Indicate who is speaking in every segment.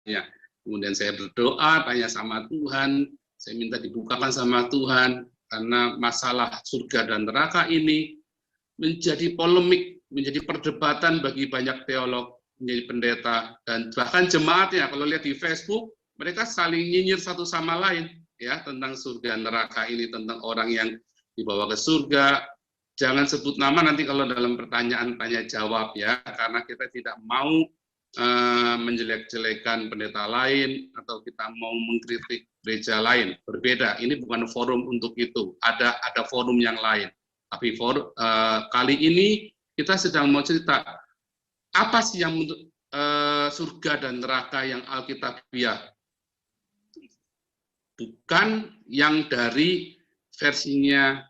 Speaker 1: misalnya. Kemudian saya berdoa, tanya sama Tuhan, saya minta dibukakan sama Tuhan, karena masalah surga dan neraka ini menjadi polemik, menjadi perdebatan bagi banyak teolog, menjadi pendeta, dan bahkan jemaatnya. Kalau lihat di Facebook, mereka saling nyinyir satu sama lain, ya, tentang surga neraka ini, tentang orang yang dibawa ke surga. Jangan sebut nama nanti kalau dalam pertanyaan tanya jawab, ya, karena kita tidak mau menjelek-jelekan pendeta lain atau kita mau mengkritik gereja lain. Berbeda, ini bukan forum untuk itu. Ada forum yang lain. Tapi kali ini kita sedang mau cerita apa sih yang surga dan neraka yang alkitabiah, bukan yang dari versinya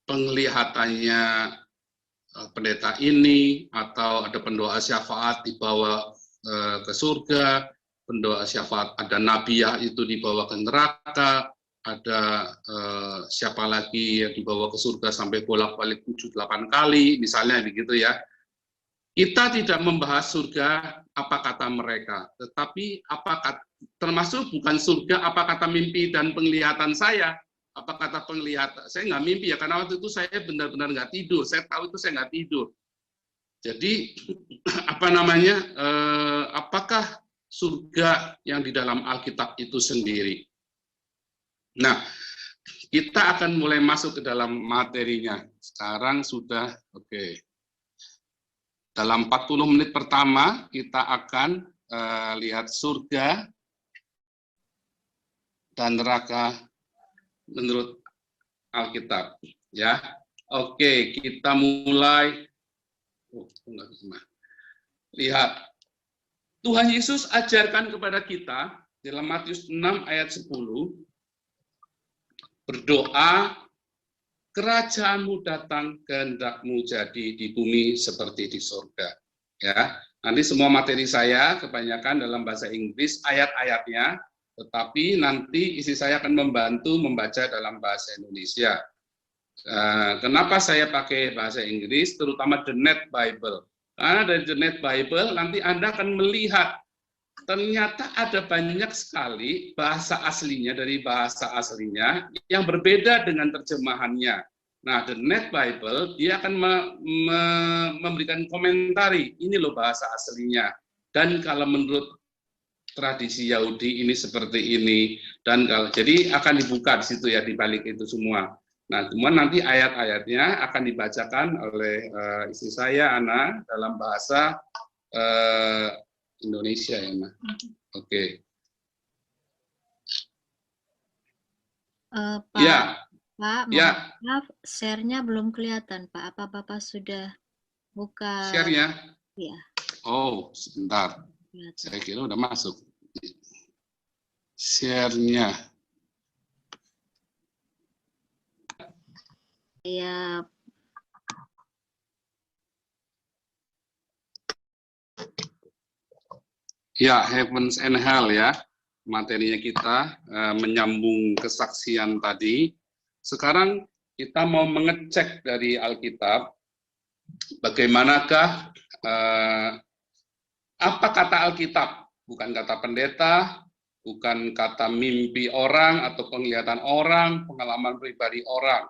Speaker 1: penglihatannya pendeta ini, atau ada pendoa syafaat dibawa ke surga, pendoa syafaat ada nabiah itu dibawa ke neraka, ada siapa lagi yang dibawa ke surga sampai bolak-balik 7-8 kali, misalnya begitu ya. Kita tidak membahas surga apa kata mereka, tetapi termasuk bukan surga apa kata mimpi dan penglihatan saya. Apa kata penglihatan? Saya nggak mimpi ya, karena waktu itu saya benar-benar nggak tidur. Saya tahu itu saya nggak tidur. Jadi apakah surga yang di dalam Alkitab itu sendiri? Nah, kita akan mulai masuk ke dalam materinya. Sekarang sudah oke. Dalam 40 menit pertama kita akan lihat surga dan neraka menurut Alkitab, ya. Oke, kita mulai. Lihat, Tuhan Yesus ajarkan kepada kita dalam Matius 6 ayat 10, berdoa, kerajaanmu datang, kehendakmu jadi di bumi seperti di surga. Ya, nanti semua materi saya kebanyakan dalam bahasa Inggris ayat-ayatnya, tetapi nanti istri saya akan membantu membaca dalam bahasa Indonesia. Kenapa saya pakai bahasa Inggris, terutama The Net Bible? Karena dari The Net Bible nanti Anda akan melihat ternyata ada banyak sekali bahasa aslinya dari bahasa aslinya yang berbeda dengan terjemahannya. Nah, The Net Bible dia akan memberikan komentari, ini loh bahasa aslinya. Dan kalau menurut tradisi Yahudi ini seperti ini, dan jadi akan dibuka di situ ya, di balik itu semua. Nah, cuma nanti ayat-ayatnya akan dibacakan oleh istri saya Ana dalam bahasa Indonesia ya, Ana. Oke.
Speaker 2: Pak,
Speaker 1: ya.
Speaker 2: Pak,
Speaker 1: ya.
Speaker 2: maaf, share-nya belum kelihatan, Pak. Apa Bapak sudah buka?
Speaker 1: Share-nya?
Speaker 2: Iya.
Speaker 1: Oh, sebentar. Saya kira udah masuk. Share-nya.
Speaker 2: Iya.
Speaker 1: Ya, Heavens and Hell ya. Materinya kita menyambung kesaksian tadi. Sekarang kita mau mengecek dari Alkitab bagaimanakah apa kata Alkitab, bukan kata pendeta, bukan kata mimpi orang atau penglihatan orang, pengalaman pribadi orang.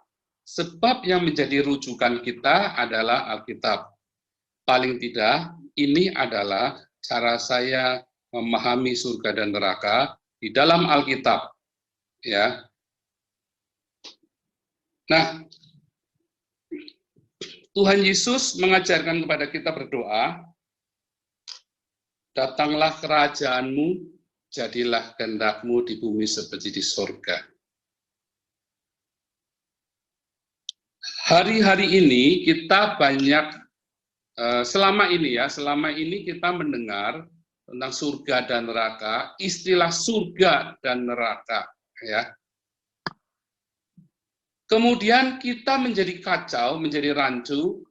Speaker 1: Sebab yang menjadi rujukan kita adalah Alkitab. Paling tidak, ini adalah cara saya memahami surga dan neraka di dalam Alkitab. Ya. Nah, Tuhan Yesus mengajarkan kepada kita berdoa, datanglah kerajaanmu, jadilah kehendakmu di bumi seperti di surga. Hari-hari ini kita banyak, selama ini kita mendengar tentang surga dan neraka, istilah surga dan neraka. Ya. Kemudian kita menjadi kacau, menjadi rancu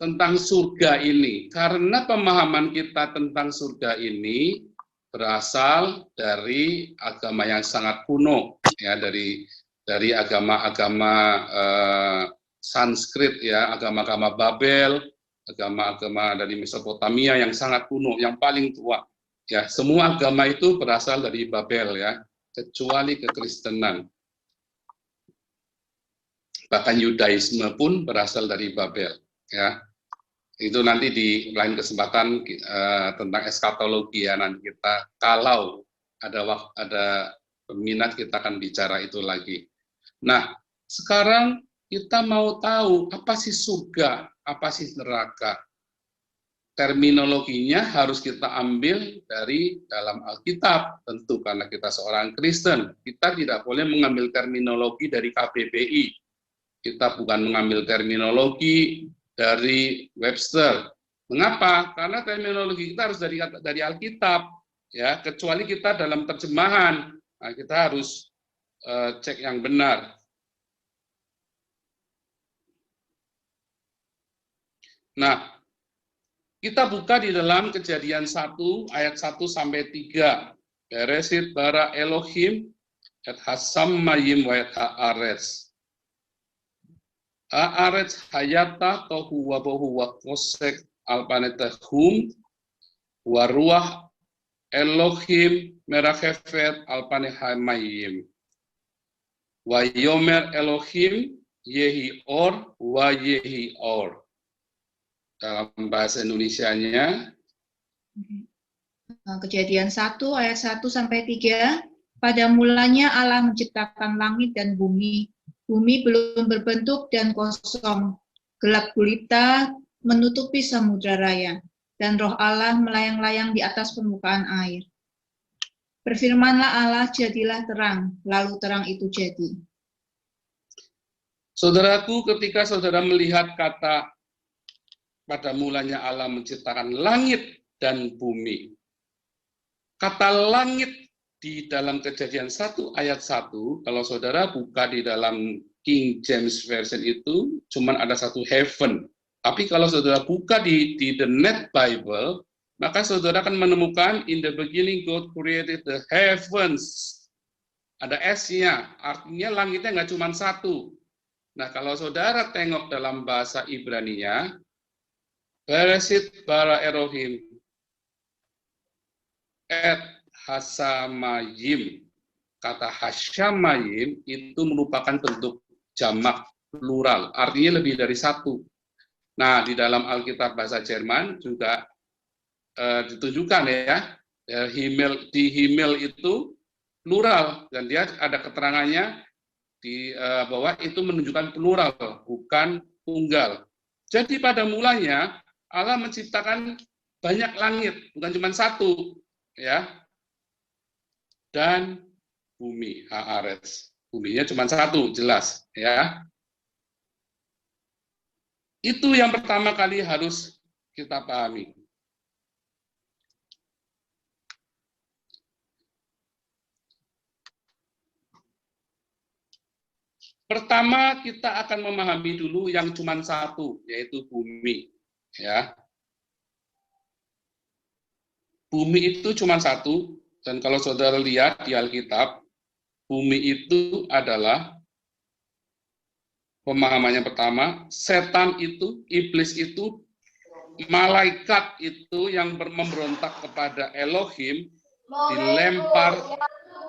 Speaker 1: tentang surga ini, karena pemahaman kita tentang surga ini berasal dari agama yang sangat kuno, ya, dari agama-agama Sanskrit, ya, agama-agama Babel, agama-agama dari Mesopotamia yang sangat kuno, yang paling tua. Ya, semua agama itu berasal dari Babel ya, kecuali kekristenan. Bahkan Yudaisme pun berasal dari Babel ya. Itu nanti di lain kesempatan tentang eskatologi ya, nanti kita kalau ada peminat kita akan bicara itu lagi. Nah, sekarang kita mau tahu apa sih surga, apa sih neraka. Terminologinya harus kita ambil dari dalam Alkitab, tentu karena kita seorang Kristen. Kita tidak boleh mengambil terminologi dari KBBI. Kita bukan mengambil terminologi dari Webster. Mengapa? Karena terminologi kita harus dari Alkitab, ya. Kecuali kita dalam terjemahan, nah, kita harus cek yang benar. Nah, kita buka di dalam Kejadian 1 ayat 1 sampai 3. Beresit bara Elohim et hasamayim wa et haaretz. Haaretz hayata tohu wa bohu wa kosek alpanetahum wa ruah Elohim merachefet alpanehamayim. Wa yomer Elohim yehi or wa yehi or. Dalam bahasa Indonesianya,
Speaker 3: Kejadian 1 ayat 1 sampai 3. Pada mulanya Allah menciptakan langit dan bumi. Bumi belum berbentuk dan kosong. Gelap gulita menutupi samudra raya. Dan roh Allah melayang-layang di atas permukaan air. Berfirmanlah Allah, jadilah terang. Lalu terang itu jadi.
Speaker 1: Saudaraku, ketika saudara melihat kata pada mulanya Allah menciptakan langit dan bumi. Kata langit di dalam Kejadian 1 ayat 1, kalau saudara buka di dalam King James Version itu, cuma ada satu heaven. Tapi kalau saudara buka di The Net Bible, maka saudara akan menemukan in the beginning God created the heavens. Ada S-nya, artinya langitnya nggak cuma satu. Nah, kalau saudara tengok dalam bahasa Ibrani-nya, Beresit bara Elohim et hasamayim. Kata hasamayim itu merupakan bentuk jamak plural, artinya lebih dari satu. Nah, di dalam Alkitab bahasa Jerman juga ditunjukkan ya, di Himmel itu plural, dan dia ada keterangannya di bahwa itu menunjukkan plural, bukan tunggal. Jadi pada mulanya Allah menciptakan banyak langit, bukan cuma satu, ya. Dan bumi, haaretz. Buminya cuma satu, jelas, ya. Itu yang pertama kali harus kita pahami. Pertama, kita akan memahami dulu yang cuma satu, yaitu bumi. Ya, bumi itu cuma satu, dan kalau saudara lihat di Alkitab, bumi itu adalah pemahamannya pertama, setan itu, iblis itu, malaikat itu yang memberontak kepada Elohim, dilempar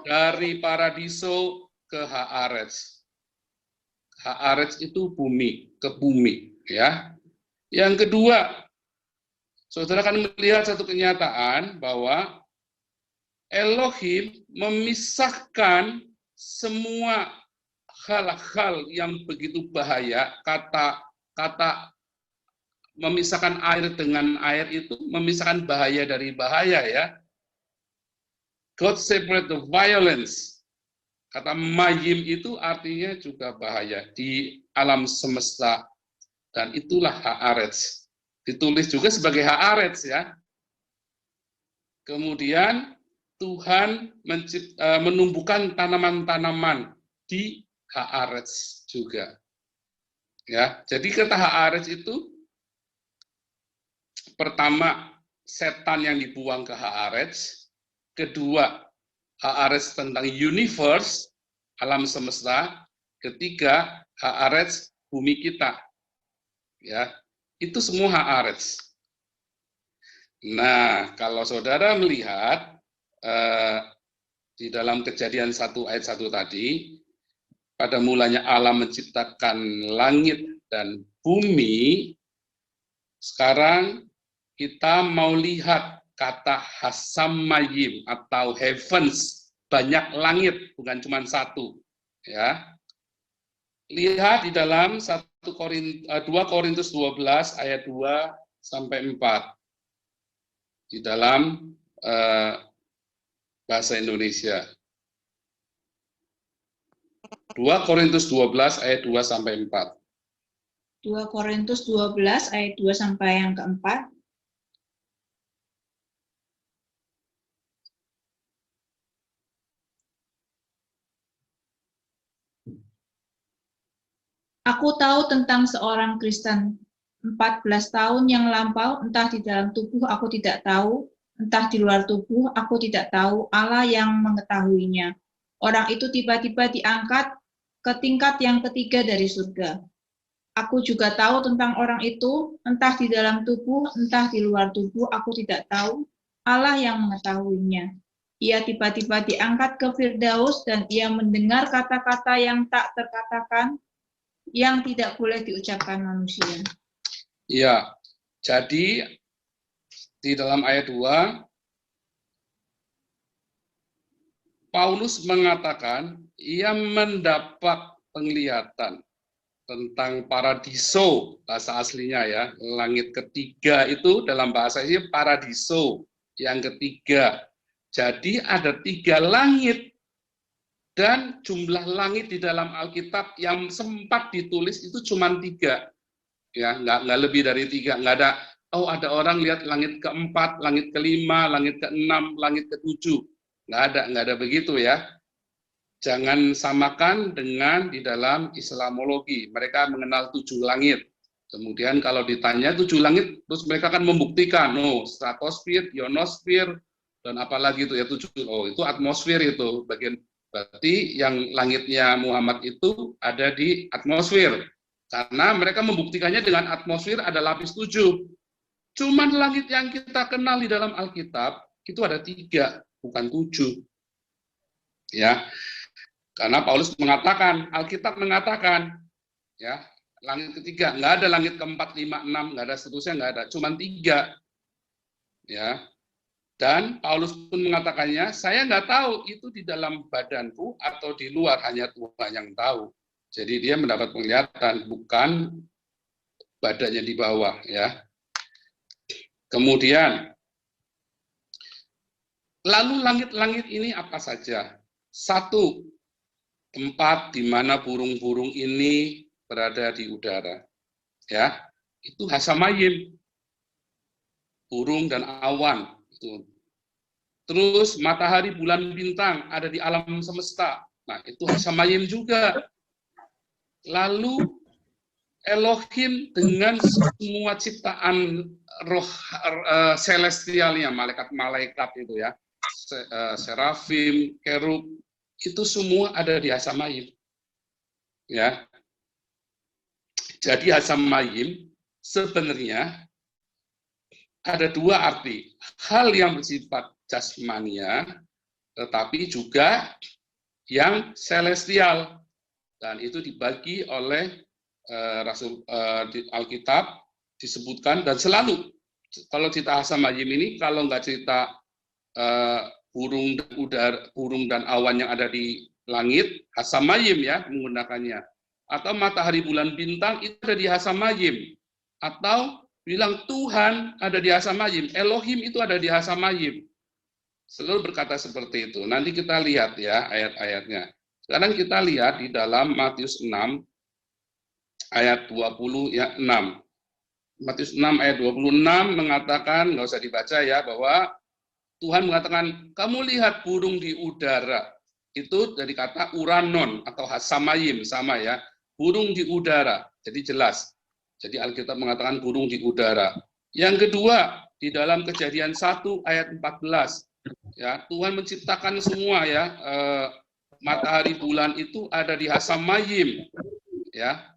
Speaker 1: dari paradiso ke Haaretz. Haaretz itu bumi, ke bumi, ya. Yang kedua, saudara akan melihat satu kenyataan bahwa Elohim memisahkan semua hal-hal yang begitu bahaya, kata memisahkan air dengan air itu memisahkan bahaya dari bahaya ya. God separate the violence. Kata mayim itu artinya juga bahaya di alam semesta. Dan itulah Haaretz. Ditulis juga sebagai Haaretz ya. Kemudian Tuhan menumbuhkan tanaman-tanaman di Haaretz juga. Ya, jadi kata Haaretz itu pertama setan yang dibuang ke Haaretz, kedua Haaretz tentang universe, alam semesta, ketiga Haaretz bumi kita. Ya, Itu semua Haaretz. Nah, kalau saudara melihat di dalam Kejadian 1 ayat 1 tadi, pada mulanya Allah menciptakan langit dan bumi. Sekarang kita mau lihat kata hasamayim atau heavens, banyak langit, bukan cuma satu. Ya. Lihat di dalam 2 Korintus 12 ayat 2 sampai 4 di dalam bahasa Indonesia. 2 Korintus 12 ayat 2 sampai 4.
Speaker 3: 2 Korintus 12 ayat 2 sampai yang keempat. Aku tahu tentang seorang Kristen 14 tahun yang lampau, entah di dalam tubuh aku tidak tahu, entah di luar tubuh aku tidak tahu, Allah yang mengetahuinya. Orang itu tiba-tiba diangkat ke tingkat yang ketiga dari surga. Aku juga tahu tentang orang itu, entah di dalam tubuh, entah di luar tubuh, aku tidak tahu, Allah yang mengetahuinya. Ia tiba-tiba diangkat ke Firdaus dan ia mendengar kata-kata yang tak terkatakan, yang tidak boleh diucapkan manusia.
Speaker 1: Ya, jadi di dalam ayat 2, Paulus mengatakan ia mendapat penglihatan tentang paradiso, bahasa aslinya ya, langit ketiga itu dalam bahasa ini paradiso, yang ketiga. Jadi ada 3 langit, dan jumlah langit di dalam Alkitab yang sempat ditulis itu cuma 3. Ya, nggak lebih dari 3, nggak ada, ada orang lihat langit ke-4, langit ke-5, langit ke-6, langit ke-7. Nggak ada begitu ya. Jangan samakan dengan di dalam Islamologi. Mereka mengenal 7 langit. Kemudian kalau ditanya 7 langit, terus mereka akan membuktikan, stratosfer, ionosfer, dan apalagi itu ya 7. Itu atmosfer itu. Berarti yang langitnya Muhammad itu ada di atmosfer. Karena mereka membuktikannya dengan atmosfer ada lapis 7. Cuman langit yang kita kenal di dalam Alkitab, itu ada 3, bukan 7. Ya, karena Paulus mengatakan, Alkitab mengatakan, ya, langit ketiga, nggak ada langit ke-4, 5, 6, nggak ada seterusnya, nggak ada, cuma 3. Ya, dan Paulus pun mengatakannya, saya nggak tahu itu di dalam badanku atau di luar, hanya Tuhan yang tahu. Jadi dia mendapat penglihatan, bukan badannya di bawah. Ya. Kemudian, lalu langit-langit ini apa saja? 1, tempat di mana burung-burung ini berada di udara. Ya, itu hasamayim, burung dan awan. Terus matahari, bulan, bintang ada di alam semesta. Nah, itu hasamayim juga. Lalu Elohim dengan semua ciptaan roh celestialnya, malaikat-malaikat itu ya, serafim, kerub, itu semua ada di hasamayim. Ya. Jadi hasamayim sebenarnya ada 2 arti. Hal yang bersifat jasmania, tetapi juga yang celestial. Dan itu dibagi oleh Rasul Alkitab, disebutkan, dan selalu kalau cerita hasamayim ini, kalau nggak cerita burung dan awan yang ada di langit, hasamayim ya menggunakannya. Atau matahari, bulan, bintang itu ada di hasamayim. Atau bilang Tuhan ada di hasamayim, Elohim itu ada di hasamayim. Selalu berkata seperti itu. Nanti kita lihat ya ayat-ayatnya. Sekarang kita lihat di dalam Matius 6 ayat 26. Matius 6 ayat 26 mengatakan, nggak usah dibaca ya, bahwa Tuhan mengatakan, kamu lihat burung di udara. Itu dari kata uranon atau hasamayim, sama ya. Burung di udara, jadi jelas. Jadi Alkitab mengatakan burung di udara. Yang kedua, di dalam Kejadian 1 ayat 14. Ya, Tuhan menciptakan semua ya. Matahari, bulan itu ada di hasamayim. Ya.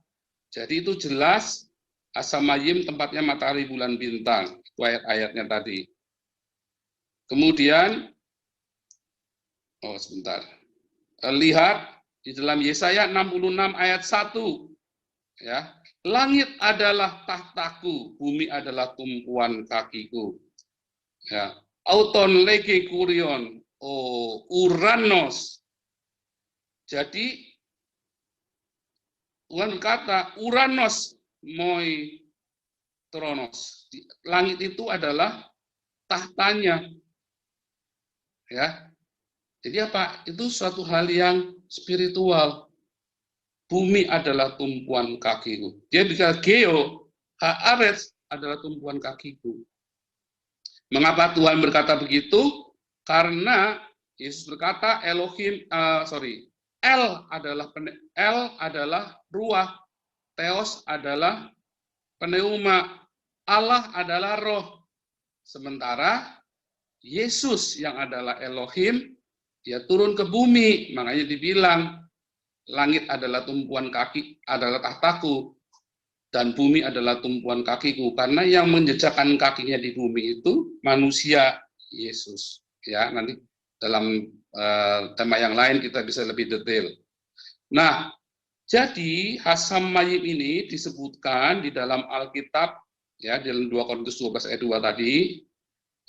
Speaker 1: Jadi itu jelas As-Samayim tempatnya matahari, bulan, bintang. Itu ayat-ayatnya tadi. Kemudian, sebentar. Lihat di dalam Yesaya 66 ayat 1. Ya, langit adalah tahtaku, bumi adalah tumpuan kakiku. Ya, auton lege kurion, Uranos. Jadi Tuhan berkata, Uranos moi tronos. Langit itu adalah tahtanya. Ya. Jadi apa? Itu suatu hal yang spiritual. Bumi adalah tumpuan kakiku. Dia bicara geo, haaretz adalah tumpuan kakiku. Mengapa Tuhan berkata begitu? Karena Yesus berkata El adalah ruah, Theos adalah pneuma, Allah adalah roh. Sementara Yesus yang adalah Elohim, dia turun ke bumi, makanya dibilang langit adalah tumpuan kaki, adalah tahtaku, dan bumi adalah tumpuan kakiku. Karena yang menjejakkan kakinya di bumi itu manusia, Yesus. Ya, nanti dalam tema yang lain kita bisa lebih detail. Nah, jadi As-Samayim ini disebutkan di dalam Alkitab, ya, di dalam 2 Korintus 12 ayat 2 tadi.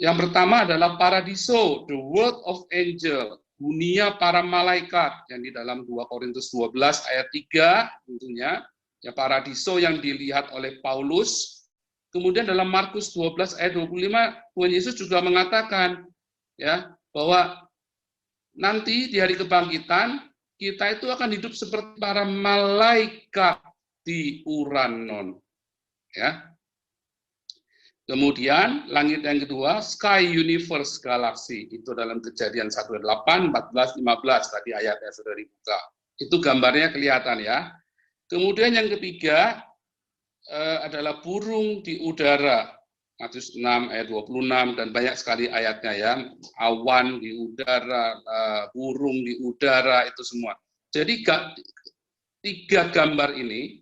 Speaker 1: Yang pertama adalah paradiso, the world of angel, dunia para malaikat, yang di dalam 2 Korintus 12 ayat 3 tentunya, ya, paradiso yang dilihat oleh Paulus. Kemudian dalam Markus 12 ayat 25, Tuhan Yesus juga mengatakan, ya, bahwa nanti di hari kebangkitan kita itu akan hidup seperti para malaikat di Uranon. Ya. Kemudian langit yang kedua, sky universe galaxy, itu dalam Kejadian 1:8, 14, 15 tadi ayatnya sudah dibuka. Itu gambarnya kelihatan ya. Kemudian yang ketiga adalah burung di udara. Matius 6 ayat 26 dan banyak sekali ayatnya ya. Awan di udara, burung di udara, itu semua. Jadi tiga gambar ini,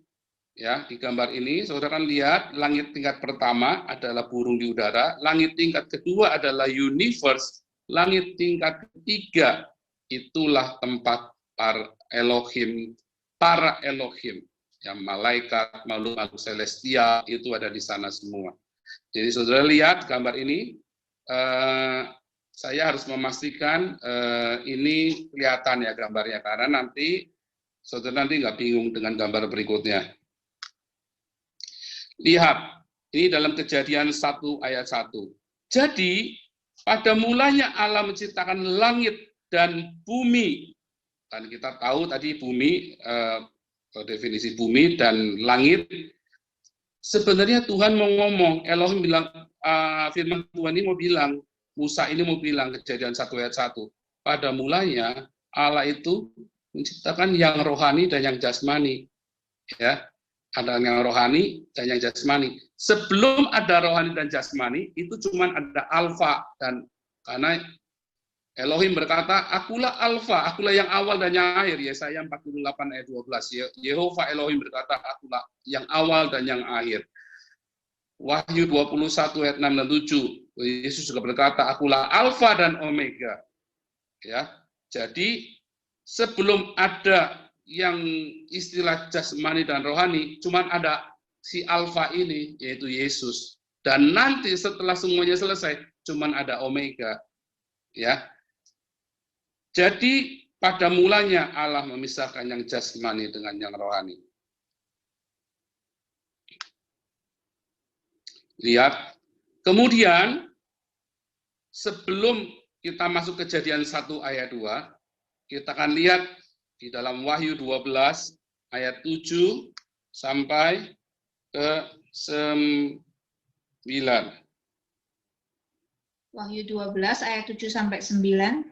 Speaker 1: ya, di gambar ini saudara kan lihat langit tingkat pertama adalah burung di udara, langit tingkat kedua adalah universe, langit tingkat ketiga itulah tempat para Elohim, yang malaikat, makhluk-makhluk celestial itu ada di sana semua. Jadi saudara lihat gambar ini, saya harus memastikan ini kelihatan ya gambarnya, karena nanti saudara nggak bingung dengan gambar berikutnya. Lihat, ini dalam Kejadian 1 ayat 1. Jadi, pada mulanya Allah menciptakan langit dan bumi. Dan kita tahu tadi bumi, definisi bumi dan langit, sebenarnya Tuhan mau ngomong, Elohim bilang, firman Tuhan ini mau bilang, Musa ini mau bilang, Kejadian 1 ayat 1. Pada mulanya Allah itu menciptakan yang rohani dan yang jasmani. Ya. Ada yang rohani dan yang jasmani. Sebelum ada rohani dan jasmani, itu cuma ada alfa. Dan karena Elohim berkata, akulah alfa, akulah yang awal dan yang akhir. Yesaya 48 ayat 12. Yehova Elohim berkata, akulah yang awal dan yang akhir. Wahyu 21 ayat 6 dan 7. Yesus juga berkata, akulah alfa dan omega. Ya, jadi sebelum ada yang istilah jasmani dan rohani, cuman ada si alfa ini, yaitu Yesus. Dan nanti setelah semuanya selesai, cuman ada omega. Ya. Jadi pada mulanya Allah memisahkan yang jasmani dengan yang rohani. Lihat. Kemudian sebelum kita masuk Kejadian 1 ayat 2, kita akan lihat di dalam Wahyu 12 ayat 7 sampai ke 9.
Speaker 3: Wahyu 12 ayat 7 sampai 9.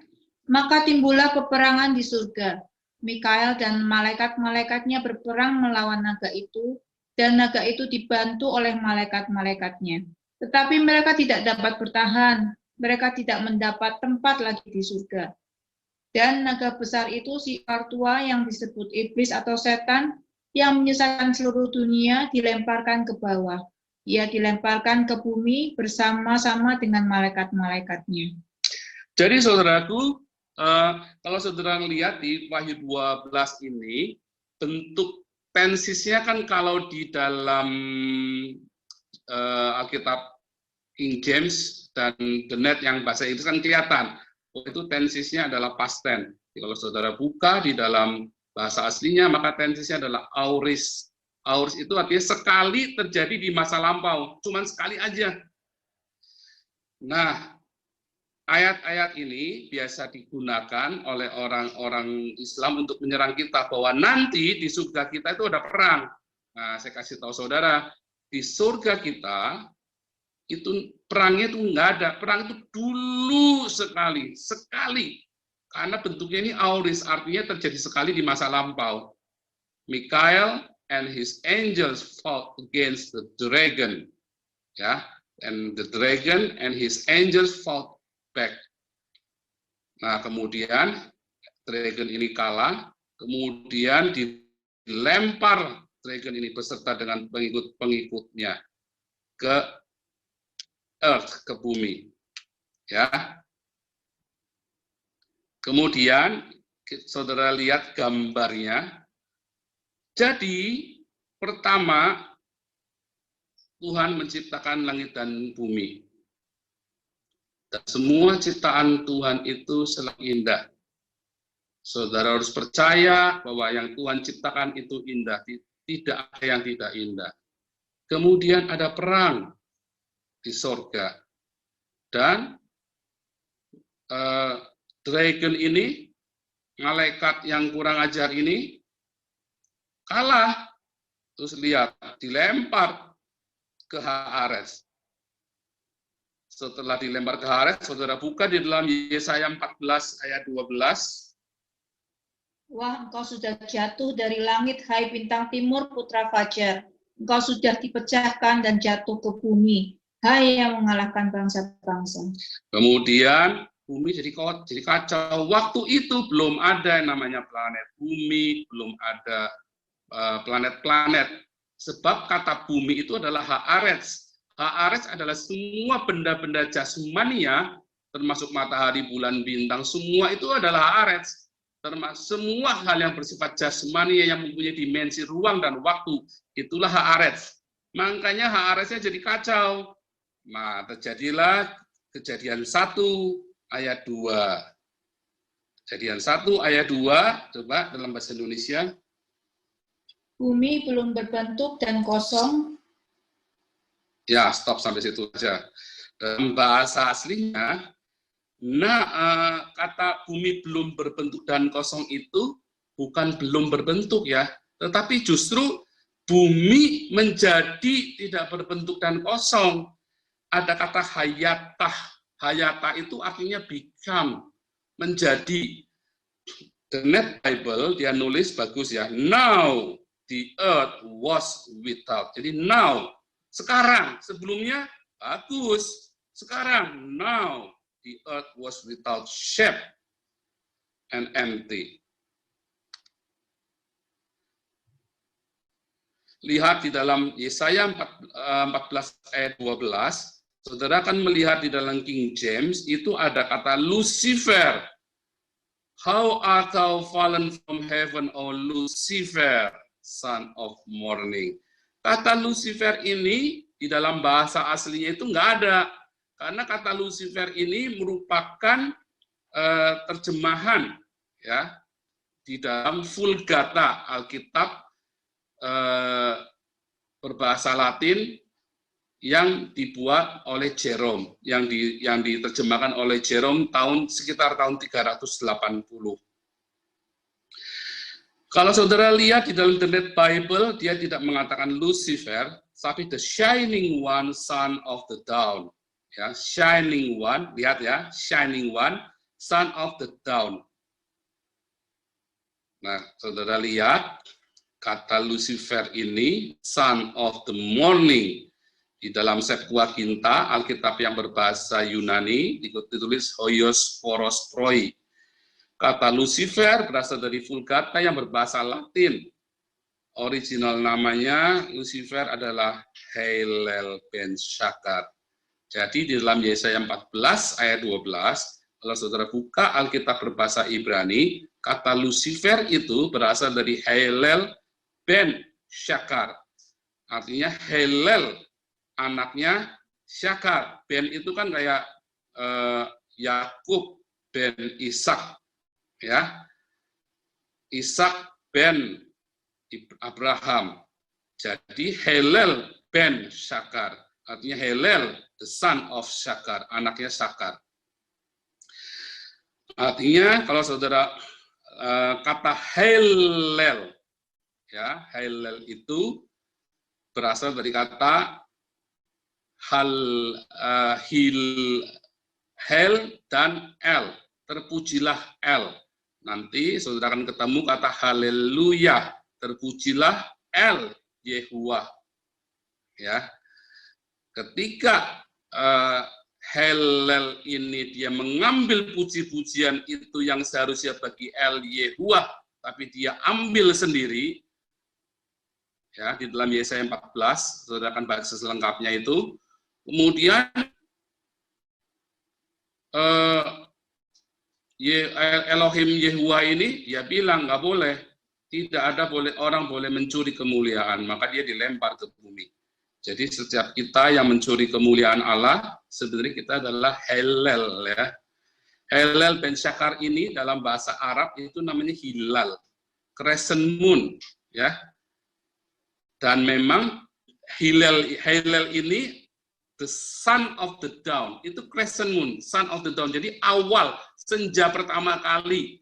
Speaker 3: Maka timbullah peperangan di surga. Mikael dan malaikat-malaikatnya berperang melawan naga itu, dan naga itu dibantu oleh malaikat-malaikatnya. Tetapi mereka tidak dapat bertahan. Mereka tidak mendapat tempat lagi di surga. Dan naga besar itu si ular tua yang disebut iblis atau setan yang menyesatkan seluruh dunia dilemparkan ke bawah. Ia dilemparkan ke bumi bersama-sama dengan malaikat-malaikatnya.
Speaker 1: Jadi saudaraku, kalau saudara lihat di Wahyu 12 ini, bentuk tensisnya kan kalau di dalam Alkitab King James dan The Net yang bahasa Inggris kan kelihatan. Itu tensisnya adalah past tense. Jadi kalau saudara buka di dalam bahasa aslinya, maka tensisnya adalah auris. Auris itu artinya sekali terjadi di masa lampau, cuman sekali aja. Nah, ayat-ayat ini biasa digunakan oleh orang-orang Islam untuk menyerang kita bahwa nanti di surga kita itu ada perang. Nah, saya kasih tahu saudara, di surga kita itu perangnya itu enggak ada. Perang itu dulu sekali. Karena bentuknya ini auris, artinya terjadi sekali di masa lampau. Michael and his angels fought against the dragon. Ya, and the dragon and his angels fought back. Nah, kemudian dragon ini kalah, kemudian dilempar dragon ini beserta dengan pengikut-pengikutnya ke earth, ke bumi. Ya. Kemudian saudara lihat gambarnya. Jadi pertama Tuhan menciptakan langit dan bumi. Dan semua ciptaan Tuhan itu selalu indah. Saudara harus percaya bahwa yang Tuhan ciptakan itu indah. Tidak ada yang tidak indah. Kemudian ada perang di sorga. Dan dragon ini, malaikat yang kurang ajar ini, kalah. Terus lihat, dilempar ke Haaretz. Setelah dilempar ke Haaretz, saudara buka di dalam Yesaya 14 ayat 12.
Speaker 3: Wah, engkau sudah jatuh dari langit, hai bintang timur, putra fajar. Engkau sudah dipecahkan dan jatuh ke bumi, hai yang mengalahkan bangsa-bangsa.
Speaker 1: Kemudian bumi jadi kacau. Waktu itu belum ada yang namanya planet bumi, belum ada planet-planet. Sebab kata bumi itu adalah Haaretz. Haaretz adalah semua benda-benda jasmania, termasuk matahari, bulan, bintang, semua itu adalah Haaretz. Termasuk semua hal yang bersifat jasmania yang mempunyai dimensi ruang dan waktu, itulah Haaretz. Makanya Haaretznya jadi kacau. Nah, terjadilah Kejadian 1 ayat 2. Kejadian 1 ayat 2, coba dalam bahasa Indonesia.
Speaker 3: Bumi belum berbentuk dan kosong.
Speaker 1: Ya, stop sampai situ saja. Dalam bahasa aslinya, kata bumi belum berbentuk dan kosong itu bukan belum berbentuk ya, tetapi justru bumi menjadi tidak berbentuk dan kosong. Ada kata hayatah. Hayatah itu artinya become, menjadi. The Net Bible dia nulis bagus ya. Now the earth was without. Jadi now, sekarang, sebelumnya bagus. Sekarang, now the earth was without shape and empty. Lihat di dalam Yesaya 14 ayat 12, saudara akan melihat di dalam King James, itu ada kata Lucifer. How art thou fallen from heaven, O Lucifer, son of morning. Kata Lucifer ini di dalam bahasa aslinya itu nggak ada. Karena kata Lucifer ini merupakan terjemahan ya di dalam Vulgata, Alkitab berbahasa Latin yang dibuat oleh Jerome, yang diterjemahkan oleh Jerome sekitar tahun 380. Kalau saudara lihat di dalam The Net Bible, dia tidak mengatakan Lucifer, tapi the shining one, son of the dawn. Ya, shining one, lihat ya, shining one, son of the dawn. Nah, saudara lihat, kata Lucifer ini, son of the morning. Di dalam Septuaginta, Alkitab yang berbahasa Yunani, ditulis Hoios Poros Proi. Kata Lucifer berasal dari Vulgata yang berbahasa Latin. original namanya Lucifer adalah Hillel ben Shakar. Jadi di dalam Yesaya 14 ayat 12, kalau saudara buka Alkitab berbahasa Ibrani, kata Lucifer itu berasal dari Hillel ben Shakar. Artinya Hillel anaknya Shakar. Ben itu kan kayak Yakub ben Ishak, ya. Ishak ben Abraham. Jadi Hillel ben Shakar. Artinya Hillel, the son of Shakar, anaknya Shakar. Artinya kalau saudara kata Hillel, ya, Hillel itu berasal dari kata Hel dan El, terpujilah El. Nanti saudara akan ketemu kata haleluya, terpujilah El Yehuwah. Ya, ketika Hillel ini dia mengambil puji-pujian itu yang seharusnya bagi El Yehuwah, tapi dia ambil sendiri. Ya, di dalam Yesaya 14, saudara akan baca selengkapnya itu. Kemudian Elohim Yehuwah ini dia bilang nggak boleh, tidak ada orang boleh mencuri kemuliaan, maka dia dilempar ke bumi. Jadi setiap kita yang mencuri kemuliaan Allah, sebenarnya kita adalah Hillel, ya. Hillel ben Shakar ini dalam bahasa Arab itu namanya hilal, crescent moon, ya. Dan memang Hillel ini the son of the dawn, itu crescent moon, son of the dawn. Jadi awal senja pertama kali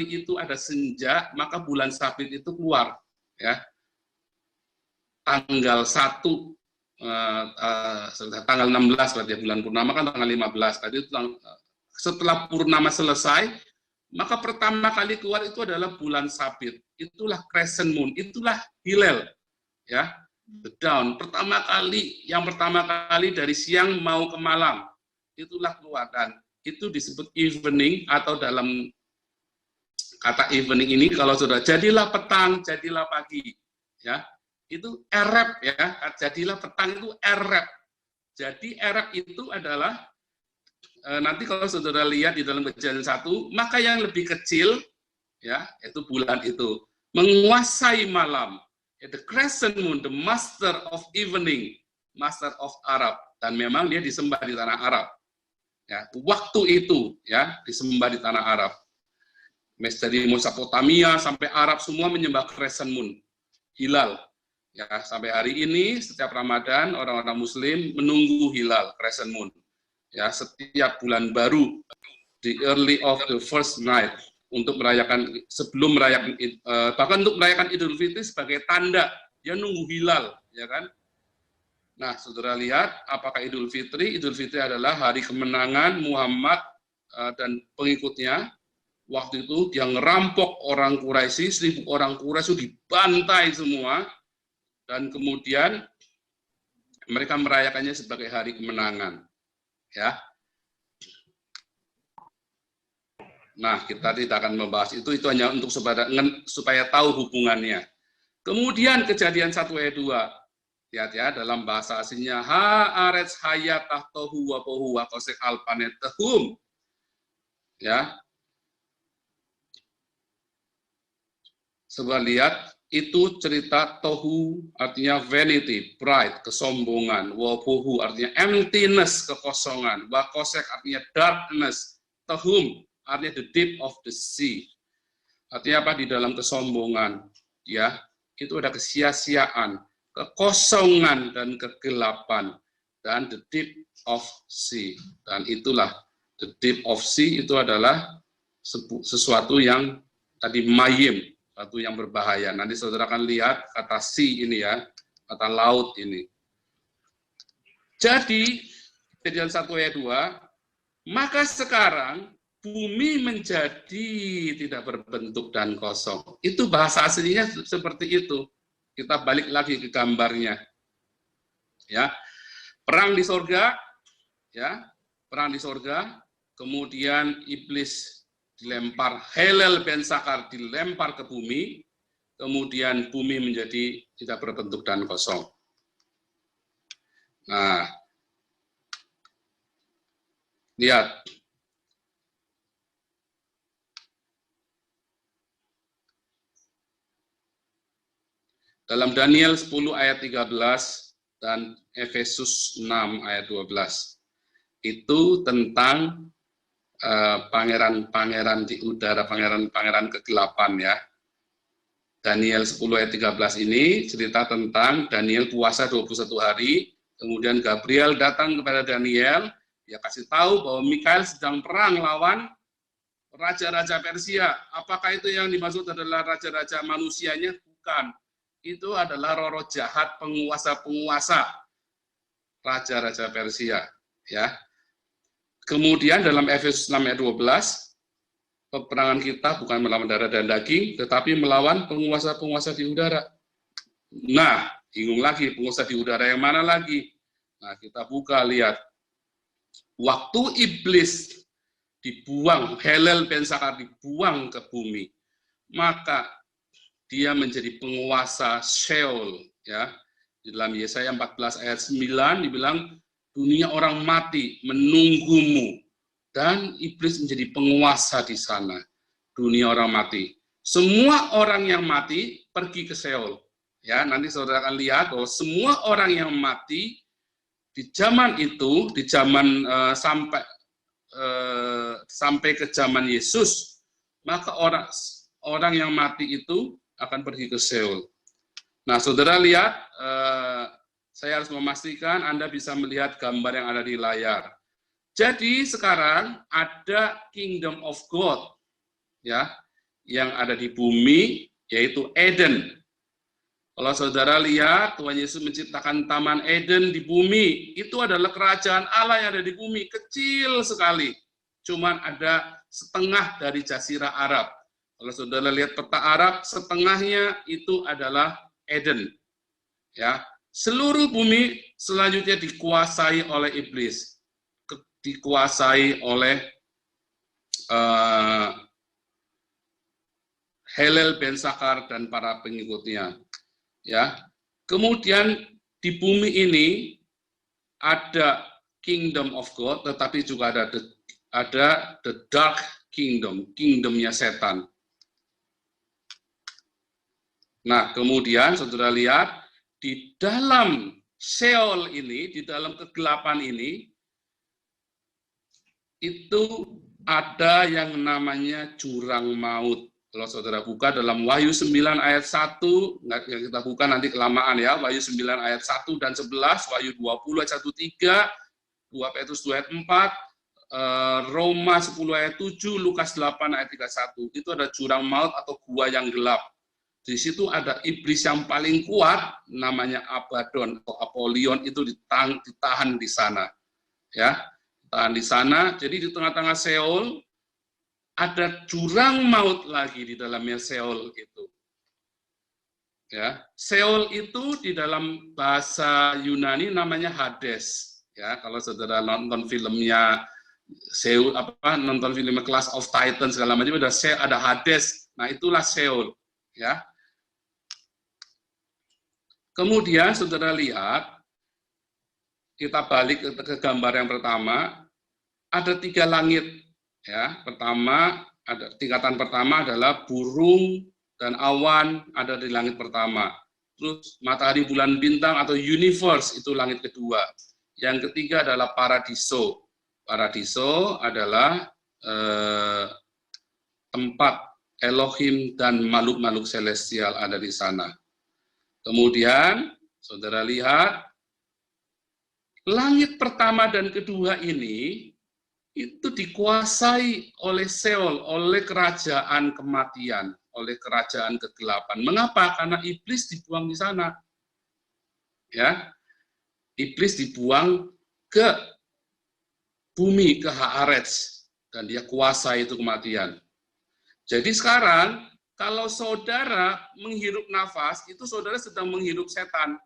Speaker 1: itu ada senja, maka bulan sabit itu keluar, ya. Tanggal 1 tanggal 16 berarti bulan purnama kan tanggal 15. Tadi setelah purnama selesai, maka pertama kali keluar itu adalah bulan sabit. Itulah crescent moon, itulah Hillel, ya. The dawn, yang pertama kali dari siang mau ke malam, itulah keluar, dan itu disebut evening, atau dalam kata evening ini kalau sudah jadilah petang, jadilah pagi, ya, itu Ereb, ya, jadilah petang itu Ereb. Jadi Ereb itu adalah nanti kalau saudara lihat di dalam Kejadian 1, maka yang lebih kecil, ya, itu bulan itu menguasai malam. The crescent moon, the master of evening, master of Arab, dan memang dia disembah di tanah Arab. Ya, waktu itu, ya, disembah di tanah Arab. Dari Mesopotamia sampai Arab semua menyembah crescent moon, hilal. Ya, sampai hari ini setiap Ramadan orang-orang Muslim menunggu hilal, crescent moon. Ya, setiap bulan baru, the early of the first night, untuk merayakan, sebelum merayakan, bahkan untuk merayakan Idul Fitri sebagai tanda dia nunggu hilal, ya kan? Nah, saudara lihat apakah Idul Fitri? Idul Fitri adalah hari kemenangan Muhammad dan pengikutnya. Waktu itu dia ngerampok orang Quraisy, 1000 orang Quraisy dibantai semua, dan kemudian mereka merayakannya sebagai hari kemenangan, ya. Nah, kita tidak akan membahas itu hanya untuk supaya tahu hubungannya. Kemudian Kejadian 1 ayat 2. Lihat ya, dalam bahasa aslinya haaretz hayatah tohu wa pohu wa kosek alpanetehum. Ya. Coba lihat, itu cerita tohu artinya vanity, pride, kesombongan, wa pohu artinya emptiness, kekosongan, wa kosek artinya darkness, tehum artinya the deep of the sea. Artinya apa? Di dalam kesombongan, ya, itu ada kesia-siaan, kekosongan dan kegelapan, dan the deep of sea. Dan itulah the deep of sea, itu adalah sesuatu yang tadi mayim, sesuatu yang berbahaya. Nanti saudara akan lihat kata sea ini, ya, kata laut ini. Jadi Kejadian 1 ayat 2, maka sekarang bumi menjadi tidak berbentuk dan kosong. Itu bahasa aslinya seperti itu. Kita balik lagi ke gambarnya. Ya. Perang di sorga, ya. Perang di sorga, kemudian iblis dilempar, Hillel ben Shakar dilempar ke bumi, kemudian bumi menjadi tidak berbentuk dan kosong. Nah, lihat. Dalam Daniel 10 ayat 13 dan Efesus 6 ayat 12. Itu tentang pangeran-pangeran di udara, pangeran-pangeran kegelapan ya. Daniel 10 ayat 13 ini cerita tentang Daniel puasa 21 hari, kemudian Gabriel datang kepada Daniel, dia kasih tahu bahwa Mikael sedang perang lawan raja-raja Persia. Apakah itu yang dimaksud adalah raja-raja manusianya? Bukan. Itu adalah roh-roh jahat penguasa-penguasa raja-raja Persia. Ya. Kemudian dalam Efesus 6 ayat 12, peperangan kita bukan melawan darah dan daging, tetapi melawan penguasa-penguasa di udara. Nah, bingung lagi, penguasa di udara yang mana lagi? Nah, kita buka, lihat. Waktu iblis dibuang, Helel ben Sakar dibuang ke bumi, maka dia menjadi penguasa Sheol. Ya. Di dalam Yesaya 14 ayat 9 dibilang, dunia orang mati menunggumu. Dan iblis menjadi penguasa di sana. Dunia orang mati. Semua orang yang mati pergi ke Sheol. Ya, nanti saudara akan lihat bahwa semua orang yang mati di zaman itu, di zaman sampai ke zaman Yesus, maka orang yang mati itu akan pergi ke Sheol. Nah, saudara lihat, saya harus memastikan Anda bisa melihat gambar yang ada di layar. Jadi sekarang ada Kingdom of God, ya, yang ada di bumi, yaitu Eden. Kalau saudara lihat, Tuhan Yesus menciptakan Taman Eden di bumi, itu adalah kerajaan Allah yang ada di bumi, kecil sekali. Cuman ada setengah dari Jazirah Arab. Kalau saudara lihat peta Arab, setengahnya itu adalah Eden. Ya, seluruh bumi selanjutnya dikuasai oleh iblis. Dikuasai oleh Helel ben Sakar dan para pengikutnya. Ya, kemudian di bumi ini ada Kingdom of God, tetapi juga ada the Dark Kingdom, kingdomnya setan. Nah, kemudian saudara lihat di dalam Sheol ini, di dalam kegelapan ini, itu ada yang namanya jurang maut. Kalau saudara buka dalam Wahyu 9 ayat 1, yang kita buka nanti kelamaan ya, Wahyu 9 ayat 1 dan 11, Wahyu 20 ayat 1-3, 2 Petrus 2 ayat 4, Roma 10 ayat 7, Lukas 8 ayat 31. Itu ada jurang maut atau gua yang gelap. Di situ ada iblis yang paling kuat, namanya Abaddon atau Apollyon, itu ditahan di sana. Ya. Tahan di sana, jadi di tengah-tengah Sheol ada jurang maut lagi di dalamnya Sheol itu. Ya, Sheol itu di dalam bahasa Yunani namanya Hades. Ya, kalau saudara nonton filmnya Sheol, nonton filmnya Clash of Titans segala macam, ada Hades. Nah, itulah Sheol. Ya. Kemudian saudara lihat, kita balik ke gambar yang pertama, ada 3 langit. Ya, tingkatan pertama adalah burung dan awan ada di langit pertama. Terus matahari, bulan, bintang atau universe itu langit kedua. Yang ketiga adalah paradiso. Paradiso adalah tempat Elohim dan makhluk-makhluk celestial ada di sana. Kemudian saudara lihat, langit pertama dan kedua ini itu dikuasai oleh Sheol, oleh kerajaan kematian, oleh kerajaan kegelapan. Mengapa? Karena iblis dibuang di sana. Ya. Iblis dibuang ke bumi, ke Haaretz, dan dia kuasai itu kematian. Jadi sekarang kalau saudara menghirup nafas, itu saudara sedang menghirup setan.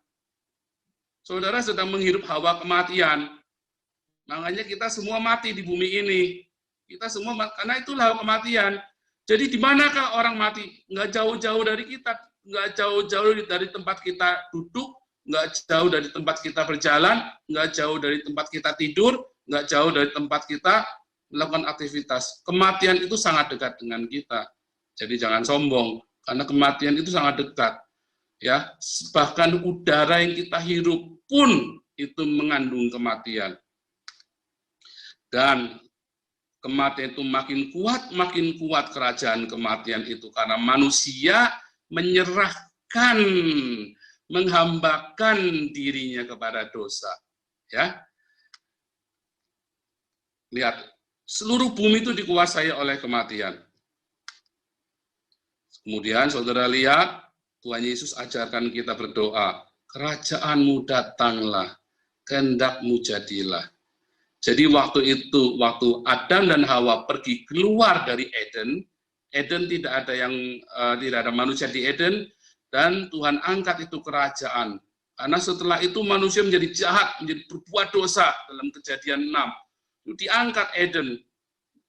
Speaker 1: Saudara sedang menghirup hawa kematian. Makanya kita semua mati di bumi ini. Kita semua, karena itulah hawa kematian. Jadi di manakah orang mati? Nggak jauh-jauh dari kita. nggak jauh-jauh dari tempat kita duduk, nggak jauh dari tempat kita berjalan, nggak jauh dari tempat kita tidur, nggak jauh dari tempat kita melakukan aktivitas. Kematian itu sangat dekat dengan kita. Jadi jangan sombong, karena kematian itu sangat dekat. Ya, bahkan udara yang kita hirup pun itu mengandung kematian. Dan kematian itu makin kuat kerajaan kematian itu karena manusia menyerahkan, menghambakan dirinya kepada dosa. Ya, lihat, seluruh bumi itu dikuasai oleh kematian. Kemudian saudara lihat, Tuhan Yesus ajarkan kita berdoa, kerajaan-Mu datanglah, kehendak-Mu jadilah. Jadi waktu itu, waktu Adam dan Hawa pergi keluar dari Eden, Eden tidak ada manusia di Eden, dan Tuhan angkat itu kerajaan. Karena setelah itu manusia menjadi jahat, menjadi berbuat dosa dalam Kejadian 6. Itu diangkat Eden.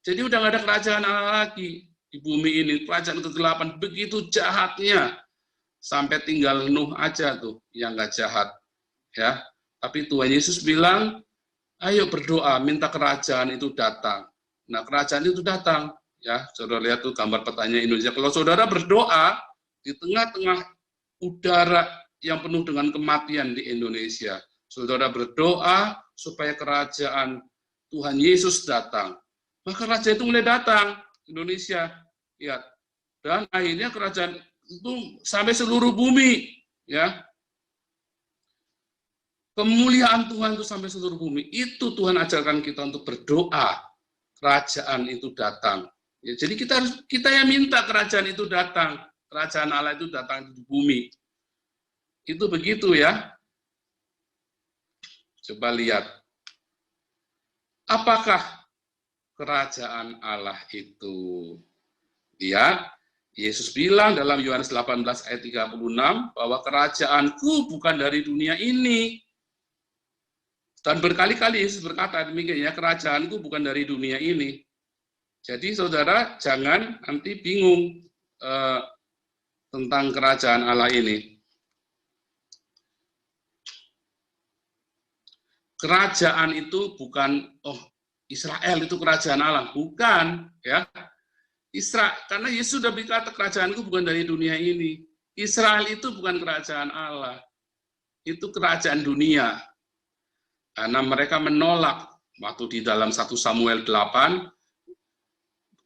Speaker 1: Jadi udah nggak ada kerajaan Allah lagi di bumi ini, kerajaan kegelapan begitu jahatnya. Sampai tinggal Nuh aja tuh yang nggak jahat. Ya, tapi Tuhan Yesus bilang, ayo berdoa, minta kerajaan itu datang. Nah, kerajaan itu datang. Ya, saudara lihat tuh gambar petanya Indonesia. Kalau saudara berdoa di tengah-tengah udara yang penuh dengan kematian di Indonesia, saudara berdoa supaya kerajaan Tuhan Yesus datang. Maka kerajaan itu mulai datang di Indonesia. Ya, dan akhirnya kerajaan itu sampai seluruh bumi. Ya, kemuliaan Tuhan itu sampai seluruh bumi. Itu Tuhan ajarkan kita untuk berdoa. Kerajaan itu datang. Ya, jadi kita yang minta kerajaan itu datang. Kerajaan Allah itu datang di bumi. Itu begitu ya. Coba lihat. Apakah kerajaan Allah itu? Lihat, Yesus bilang dalam Yohanes 18 ayat 36 bahwa kerajaanku bukan dari dunia ini. Dan berkali-kali Yesus berkata demikian ya, kerajaanku bukan dari dunia ini. Jadi saudara jangan nanti bingung tentang kerajaan Allah ini. Kerajaan itu bukan, Israel itu kerajaan Allah. Bukan, ya. Karena Yesus sudah berkata kerajaanku bukan dari dunia ini. Israel itu bukan kerajaan Allah. Itu kerajaan dunia. Karena mereka menolak waktu di dalam 1 Samuel 8,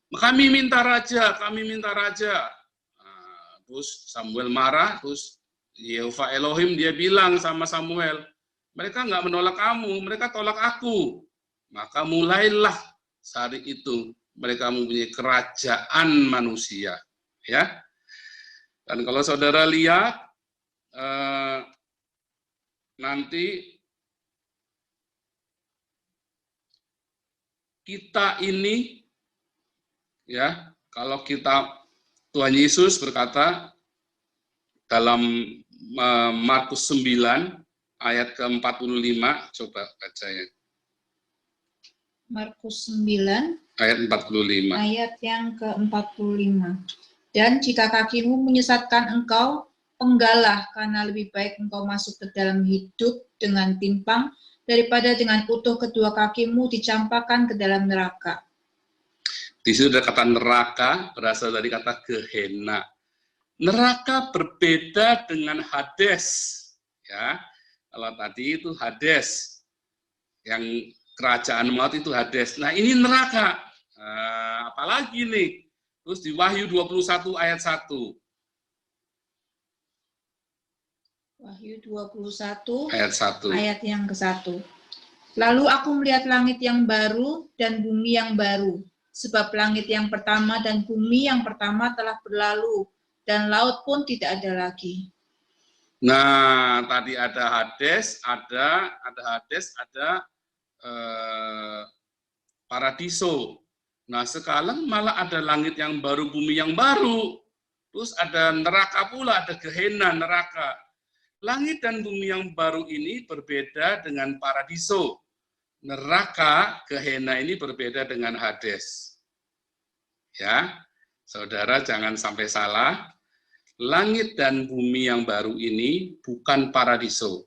Speaker 1: kami minta raja, kami minta raja. Nah, terus Samuel marah, terus Yehova Elohim dia bilang sama Samuel, mereka nggak menolak kamu, mereka tolak aku. Maka mulailah hari itu mereka mempunyai kerajaan manusia. Ya. Dan kalau saudara lihat, nanti kita ini, ya, kalau Tuhan Yesus berkata dalam Markus 9 ayat ke-45, coba baca ya.
Speaker 3: Markus 9
Speaker 1: ayat 45.
Speaker 3: Ayat yang ke-45. Dan jika kakimu menyesatkan engkau, penggalah, karena lebih baik engkau masuk ke dalam hidup dengan timpang daripada dengan utuh kedua kakimu dicampakkan ke dalam neraka.
Speaker 1: Di situ ada kata neraka, berasal dari kata Gehenna. Neraka berbeda dengan Hades. Ya, kalau tadi itu Hades, yang kerajaan maut itu Hades. Nah ini neraka. Apalagi nih? Terus di Wahyu 21 ayat 1.
Speaker 3: Wahyu 21
Speaker 1: ayat 1.
Speaker 3: Ayat yang ke-1. Lalu aku melihat langit yang baru dan bumi yang baru. Sebab langit yang pertama dan bumi yang pertama telah berlalu, dan laut pun tidak ada lagi.
Speaker 1: Nah, tadi ada Hades, ada paradiso. Nah, sekarang malah ada langit yang baru, bumi yang baru. Terus ada neraka pula, ada Gehenna, neraka. Langit dan bumi yang baru ini berbeda dengan paradiso. Neraka, Gehenna ini berbeda dengan Hades. Ya, saudara jangan sampai salah. langit dan bumi yang baru ini bukan paradiso.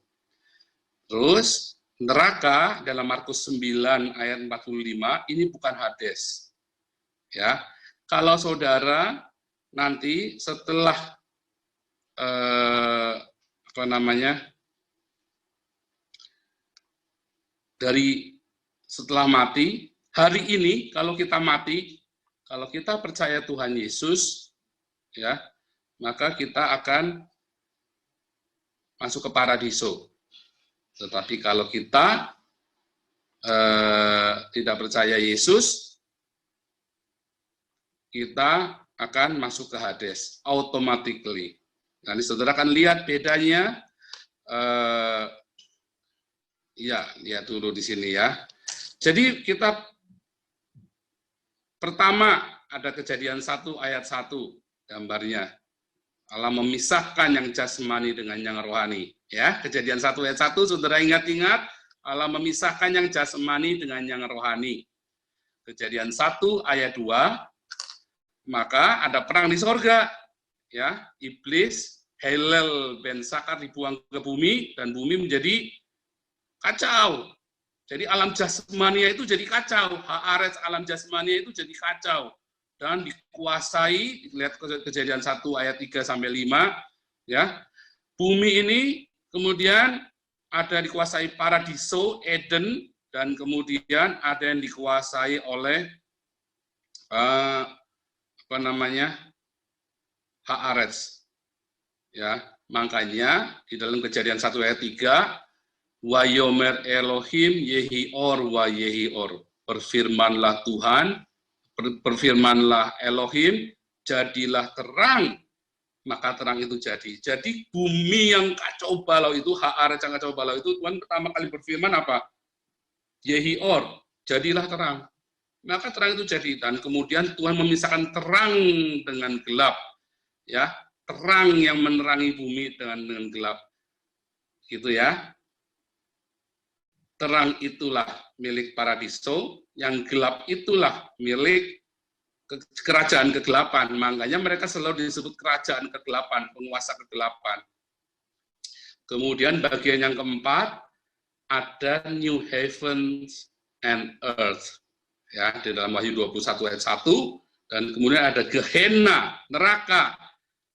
Speaker 1: Terus neraka dalam Markus 9 ayat 45 ini bukan Hades. Ya. Kalau saudara nanti setelah setelah mati, hari ini kalau kita mati, kalau kita percaya Tuhan Yesus, ya, maka kita akan masuk ke paradiso. Tetapi kalau kita tidak percaya Yesus, kita akan masuk ke Hades automatically. Nanti saudara akan lihat bedanya. Ya, lihat dulu di sini ya. Jadi kita pertama ada Kejadian 1 ayat 1 gambarnya. Allah memisahkan yang jasmani dengan yang rohani. Ya, Kejadian 1 ayat 1, saudara ingat-ingat, Allah memisahkan yang jasmani dengan yang rohani. Kejadian 1 ayat 2, maka ada perang di sorga. Ya, iblis, Helel, Ben Sakar dibuang ke bumi, dan bumi menjadi kacau. Jadi alam jasmania itu jadi kacau. Haaretz alam jasmania itu jadi kacau. Dan dikuasai, lihat Kejadian 1 ayat 3 sampai 5, ya. Bumi ini kemudian ada dikuasai paradiso, Eden, dan kemudian ada yang dikuasai oleh Haaretz. Ya, makanya di dalam Kejadian 1 ayat 3, wa yomer Elohim yehior wa yehior. Berfirmanlah Tuhan, berfirmanlah Elohim, jadilah terang, maka terang itu jadi. Jadi bumi yang kacau balau itu, Haaretz yang kacau balau itu, Tuhan pertama kali berfirman apa? Yehior, jadilah terang. Maka terang itu jadi, dan kemudian Tuhan memisahkan terang dengan gelap, ya, terang yang menerangi bumi dengan gelap, gitu ya. Terang itulah milik paradiso, yang gelap itulah milik kerajaan kegelapan. Makanya mereka selalu disebut kerajaan kegelapan, penguasa kegelapan. Kemudian bagian yang keempat, ada new heavens and earth. Ya, di dalam Wahyu 21 ayat 1, dan kemudian ada Gehenna, neraka,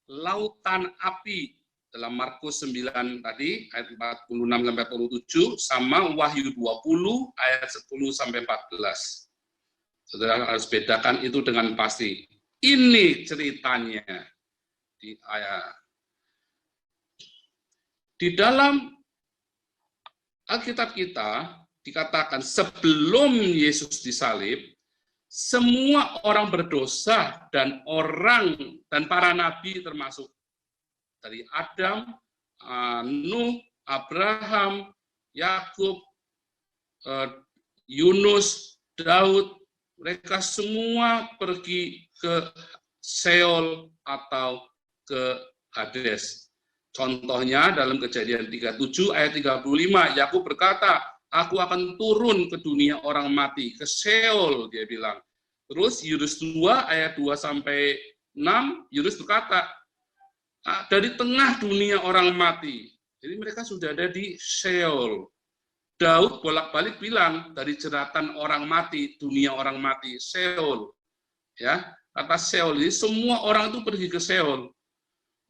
Speaker 1: lautan api, dalam Markus 9 tadi, ayat 46 sampai 47, sama Wahyu 20 ayat 10 sampai 14. Saudara harus bedakan itu dengan pasti. Ini ceritanya di ayat. Di dalam Alkitab kita dikatakan sebelum Yesus disalib, semua orang berdosa dan para nabi termasuk dari Adam, Nuh, Abraham, Yakub, Yunus, Daud, mereka semua pergi ke Sheol atau ke Hades. Contohnya dalam Kejadian 37 ayat 35, Yakub berkata, aku akan turun ke dunia orang mati, ke Sheol, dia bilang. Terus Yunus 2 ayat 2 sampai 6, Yunus berkata, dari tengah dunia orang mati. Jadi mereka sudah ada di Sheol. Daud bolak-balik bilang, dari jeratan orang mati, dunia orang mati, Sheol. Ya, kata Sheol ini semua orang itu pergi ke Sheol.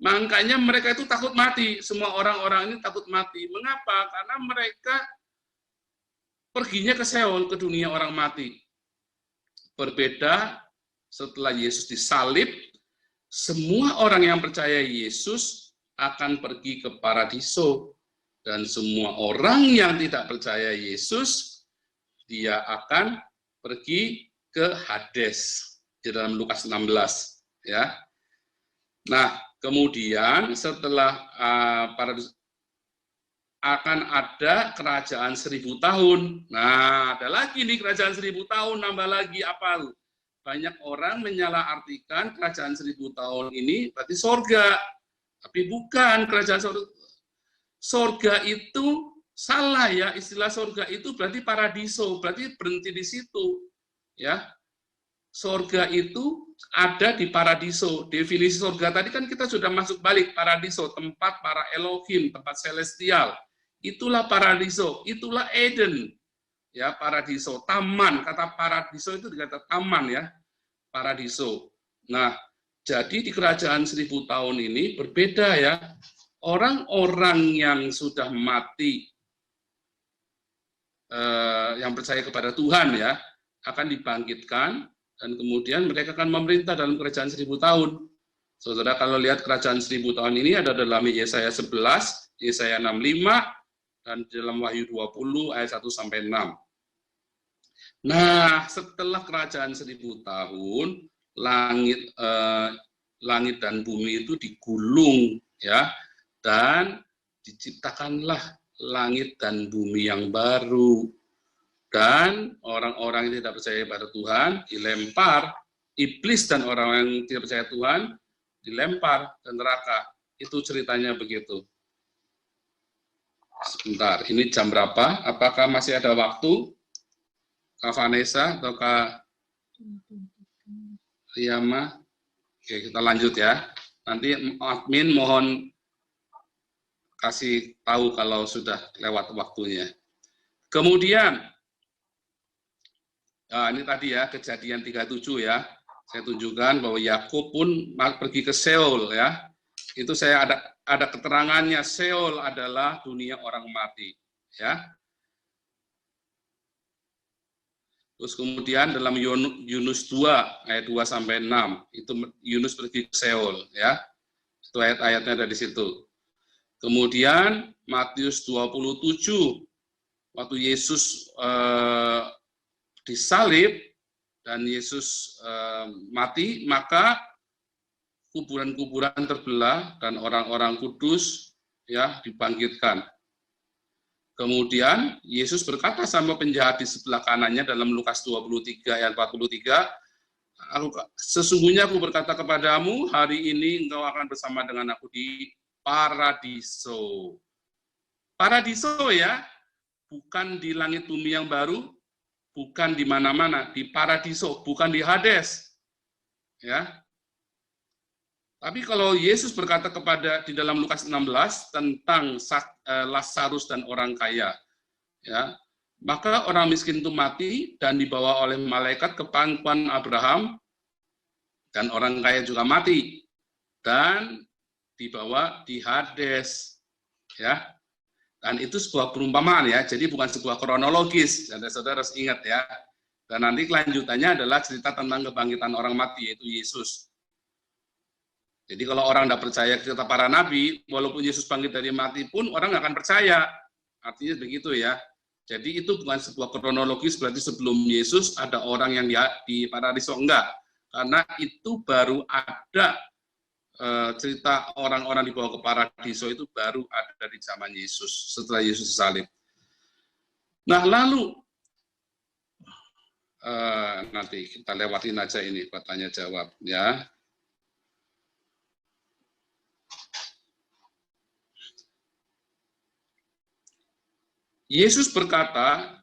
Speaker 1: Makanya mereka itu takut mati, semua orang-orang ini takut mati. Mengapa? Karena mereka perginya ke Sheol, ke dunia orang mati. Berbeda setelah Yesus disalib, semua orang yang percaya Yesus akan pergi ke paradiso. Dan semua orang yang tidak percaya Yesus, dia akan pergi ke Hades. Di dalam Lukas 16. Ya. Nah, kemudian setelah akan ada kerajaan 1000 tahun. Nah, ada lagi nih kerajaan 1000 tahun, nambah lagi apa? Banyak orang menyalahartikan kerajaan 1000 tahun ini berarti sorga. Tapi bukan kerajaan sorga. Sorga itu salah ya, istilah sorga itu berarti paradiso, berarti berhenti di situ. Ya. Sorga itu ada di paradiso. Definisi surga tadi kan kita sudah masuk balik, paradiso, tempat para Elohim, tempat celestial. Itulah paradiso, itulah Eden. Ya, paradiso, taman. Kata paradiso itu dikata taman ya, paradiso. Nah, jadi di kerajaan 1000 tahun ini berbeda ya. Orang-orang yang sudah mati, yang percaya kepada Tuhan ya, akan dibangkitkan, dan kemudian mereka akan memerintah dalam kerajaan 1000 tahun. Saudara, kalau lihat kerajaan 1000 tahun ini ada dalam Yesaya 11, Yesaya 65, dan dalam Wahyu 20 ayat 1 sampai 6. Nah, setelah kerajaan 1000 tahun, langit dan bumi itu digulung ya, dan diciptakanlah langit dan bumi yang baru. Dan orang-orang yang tidak percaya pada Tuhan dilempar, iblis dan orang yang tidak percaya Tuhan dilempar ke neraka. Itu ceritanya begitu. Sebentar, ini jam berapa? Apakah masih ada waktu? Kak Vanessa atau Kak Riyama? Oke, kita lanjut ya. Nanti admin mohon kasih tahu kalau sudah lewat waktunya. Kemudian, nah ini tadi ya, Kejadian 37 ya. Saya tunjukkan bahwa Yakub pun pergi ke Seol ya. Itu saya ada keterangannya, Seol adalah dunia orang mati ya. Terus kemudian dalam Yunus 2 ayat 2 sampai 6 itu Yunus pergi ke Seol ya. Itu ayat-ayatnya ada di situ. Kemudian Matius 27 waktu Yesus disalib dan Yesus mati, maka kuburan-kuburan terbelah dan orang-orang kudus ya dibangkitkan. Kemudian Yesus berkata sama penjahat di sebelah kanannya dalam Lukas 23 ayat 43, sesungguhnya aku berkata kepadamu, hari ini engkau akan bersama dengan aku di paradiso. Paradiso ya, bukan di langit bumi yang baru, bukan di mana-mana, di paradiso, bukan di Hades. Ya. Tapi kalau Yesus berkata di dalam Lukas 16 tentang Lazarus dan orang kaya, ya, maka orang miskin itu mati dan dibawa oleh malaikat ke pangkuan Abraham, dan orang kaya juga mati dan dibawa di Hades, ya. Dan itu sebuah perumpamaan ya, jadi bukan sebuah kronologis. Saudara harus ingat ya. Dan nanti kelanjutannya adalah cerita tentang kebangkitan orang mati, yaitu Yesus. Jadi kalau orang tidak percaya cerita para nabi, walaupun Yesus bangkit dari mati pun orang nggak akan percaya. Artinya begitu ya. Jadi itu bukan sebuah kronologis, berarti sebelum Yesus ada orang yang di paradiso, enggak. Karena itu baru ada cerita orang-orang dibawa ke paradiso itu baru ada di zaman Yesus, setelah Yesus salib. Nah lalu, nanti kita lewatin aja ini buat tanya jawab ya. Yesus berkata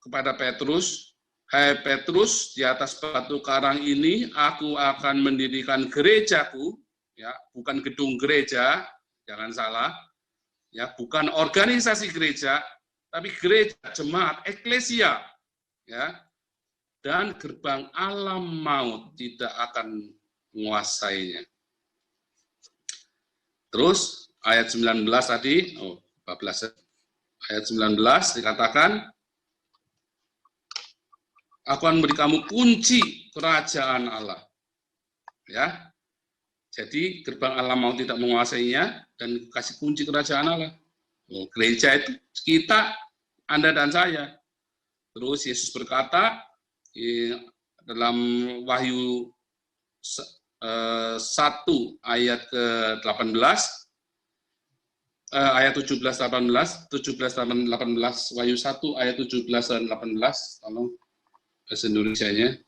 Speaker 1: kepada Petrus, hai Petrus, di atas batu karang ini aku akan mendirikan gerejaku, ya, bukan gedung gereja, jangan salah, ya, bukan organisasi gereja, tapi gereja, jemaat, eklesia, ya, dan gerbang alam maut tidak akan menguasainya. Terus ayat 19 tadi, 14 ayat 19 dikatakan, aku akan beri kamu kunci kerajaan Allah. Ya. Jadi gerbang alam maut tidak menguasainya dan kasih kunci kerajaan Allah. Gereja itu kita, Anda dan saya. Terus Yesus berkata dalam Wahyu 1 ayat ke-18, ayat 17-18, Wahyu 1 ayat 17 dan 18, tolong bahasa Indonesianya.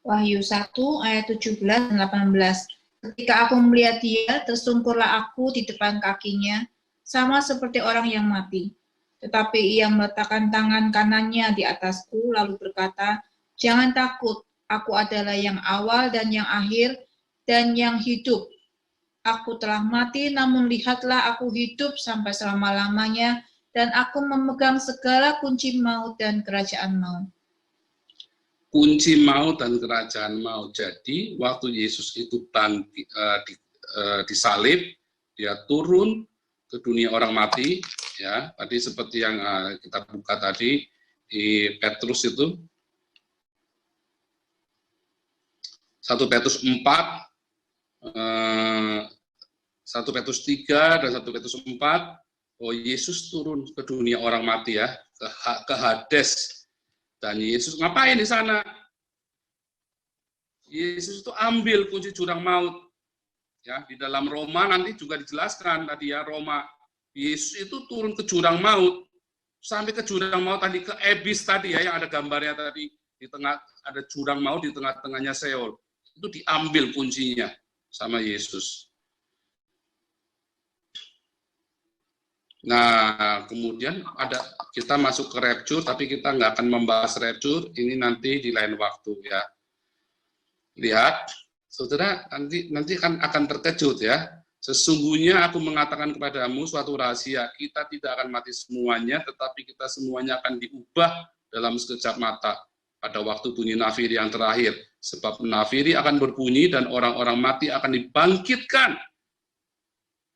Speaker 3: Wahyu 1 ayat 17 dan 18. Ketika aku melihat dia, tersungkurlah aku di depan kakinya, sama seperti orang yang mati. Tetapi ia meletakkan tangan kanannya di atasku, lalu berkata, jangan takut, Aku adalah yang awal dan yang akhir dan yang hidup. Aku telah mati, namun lihatlah aku hidup sampai selama-lamanya, dan aku memegang segala kunci maut dan kerajaan maut.
Speaker 1: Kunci maut dan kerajaan maut. Jadi waktu Yesus itu disalib, dia turun ke dunia orang mati, ya. Tadi seperti yang kita buka tadi di Petrus itu, 1 Petrus 4, 1 Petrus 3 dan 1 Petrus 4, oh Yesus turun ke dunia orang mati ya, ke Hades. Dan Yesus ngapain di sana? Yesus itu ambil kunci jurang maut. Ya, di dalam Roma nanti juga dijelaskan tadi ya, Roma. Yesus itu turun ke jurang maut, sampai ke jurang maut tadi, ke Ebis tadi ya, yang ada gambarnya tadi, di tengah ada jurang maut, di tengah-tengahnya Seol. Itu diambil kuncinya sama Yesus. Nah, kemudian kita masuk ke rapture, tapi kita nggak akan membahas rapture, ini nanti di lain waktu ya. Lihat, saudara, nanti akan terkejut ya. Sesungguhnya aku mengatakan kepadamu suatu rahasia, kita tidak akan mati semuanya, tetapi kita semuanya akan diubah dalam sekejap mata pada waktu bunyi nafiri yang terakhir. Sebab nafiri akan berbunyi dan orang-orang mati akan dibangkitkan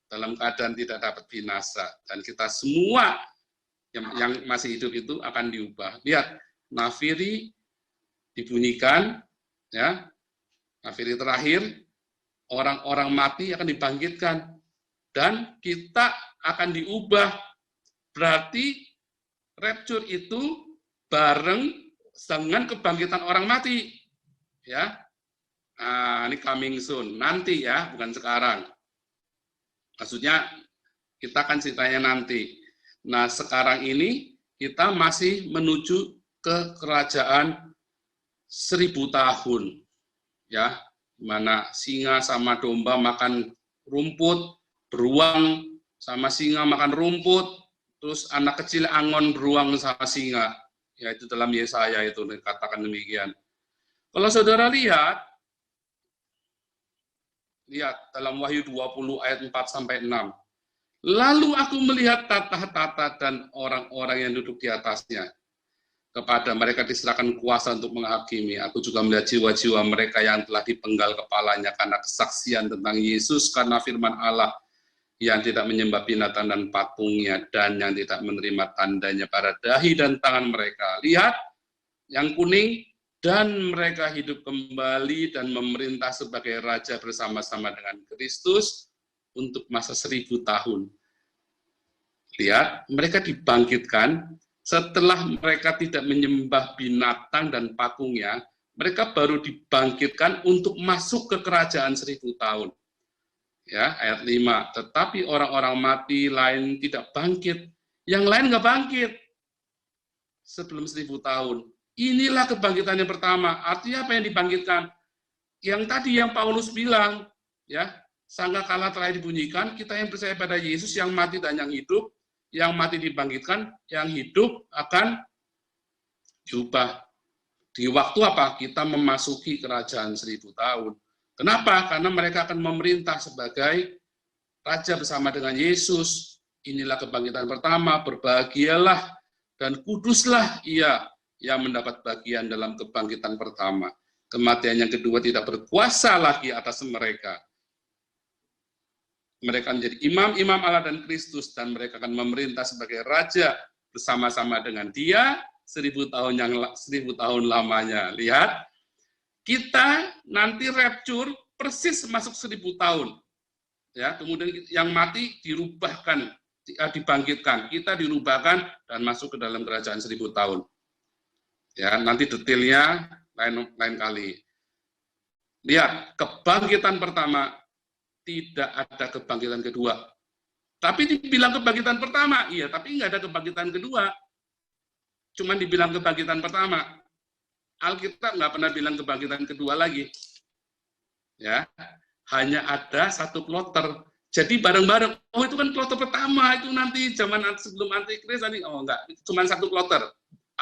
Speaker 1: dalam keadaan tidak dapat binasa, dan kita semua yang masih hidup itu akan diubah. Lihat, nafiri dibunyikan, ya, nafiri terakhir, orang-orang mati akan dibangkitkan, dan kita akan diubah. Berarti rapture itu bareng dengan kebangkitan orang mati, ya. Nah, ini coming soon, nanti ya, bukan sekarang. Maksudnya kita akan ceritanya nanti. Nah, sekarang ini kita masih menuju ke kerajaan 1000 tahun. Ya, mana singa sama domba makan rumput, beruang sama singa makan rumput, terus anak kecil angon beruang sama singa. Ya, itu dalam Yesaya itu dikatakan demikian. Kalau saudara lihat dalam Wahyu 20 ayat 4 sampai 6. Lalu aku melihat tahta-tahta dan orang-orang yang duduk di atasnya. Kepada mereka diserahkan kuasa untuk menghakimi. Aku juga melihat jiwa-jiwa mereka yang telah dipenggal kepalanya karena kesaksian tentang Yesus, karena firman Allah, yang tidak menyembah binatang dan patungnya, dan yang tidak menerima tandanya pada dahi dan tangan mereka. Lihat, yang kuning, dan mereka hidup kembali dan memerintah sebagai raja bersama-sama dengan Kristus untuk masa 1000 tahun. Lihat, mereka dibangkitkan setelah mereka tidak menyembah binatang dan patungnya, mereka baru dibangkitkan untuk masuk ke kerajaan 1000 tahun. Ya, ayat 5, tetapi orang-orang mati lain tidak bangkit, yang lain nggak bangkit sebelum 1000 tahun. Inilah kebangkitan yang pertama. Artinya apa yang dibangkitkan? Yang tadi yang Paulus bilang, ya, sangkakala telah dibunyikan, kita yang percaya pada Yesus yang mati dan yang hidup, yang mati dibangkitkan, yang hidup akan diubah. Di waktu apa? Kita memasuki kerajaan 1000 tahun. Kenapa? Karena mereka akan memerintah sebagai raja bersama dengan Yesus. Inilah kebangkitan pertama, berbahagialah dan kuduslah ia yang mendapat bagian dalam kebangkitan pertama. Kematian yang kedua tidak berkuasa lagi atas mereka. Mereka menjadi imam-imam Allah dan Kristus, dan mereka akan memerintah sebagai raja bersama-sama dengan Dia 1000 tahun lamanya. Lihat, kita nanti rapture persis masuk 1000 tahun. Ya, kemudian yang mati dirubahkan, dibangkitkan. Kita dirubahkan dan masuk ke dalam kerajaan 1000 tahun. Ya, nanti detailnya lain kali. Lihat, kebangkitan pertama, tidak ada kebangkitan kedua. Tapi dibilang kebangkitan pertama, iya, tapi nggak ada kebangkitan kedua. Cuman dibilang kebangkitan pertama. Alkitab nggak pernah bilang kebangkitan kedua lagi. Ya, hanya ada satu kloter. Jadi bareng-bareng, oh itu kan kloter pertama, itu nanti zaman sebelum antikris, oh enggak, cuma satu kloter.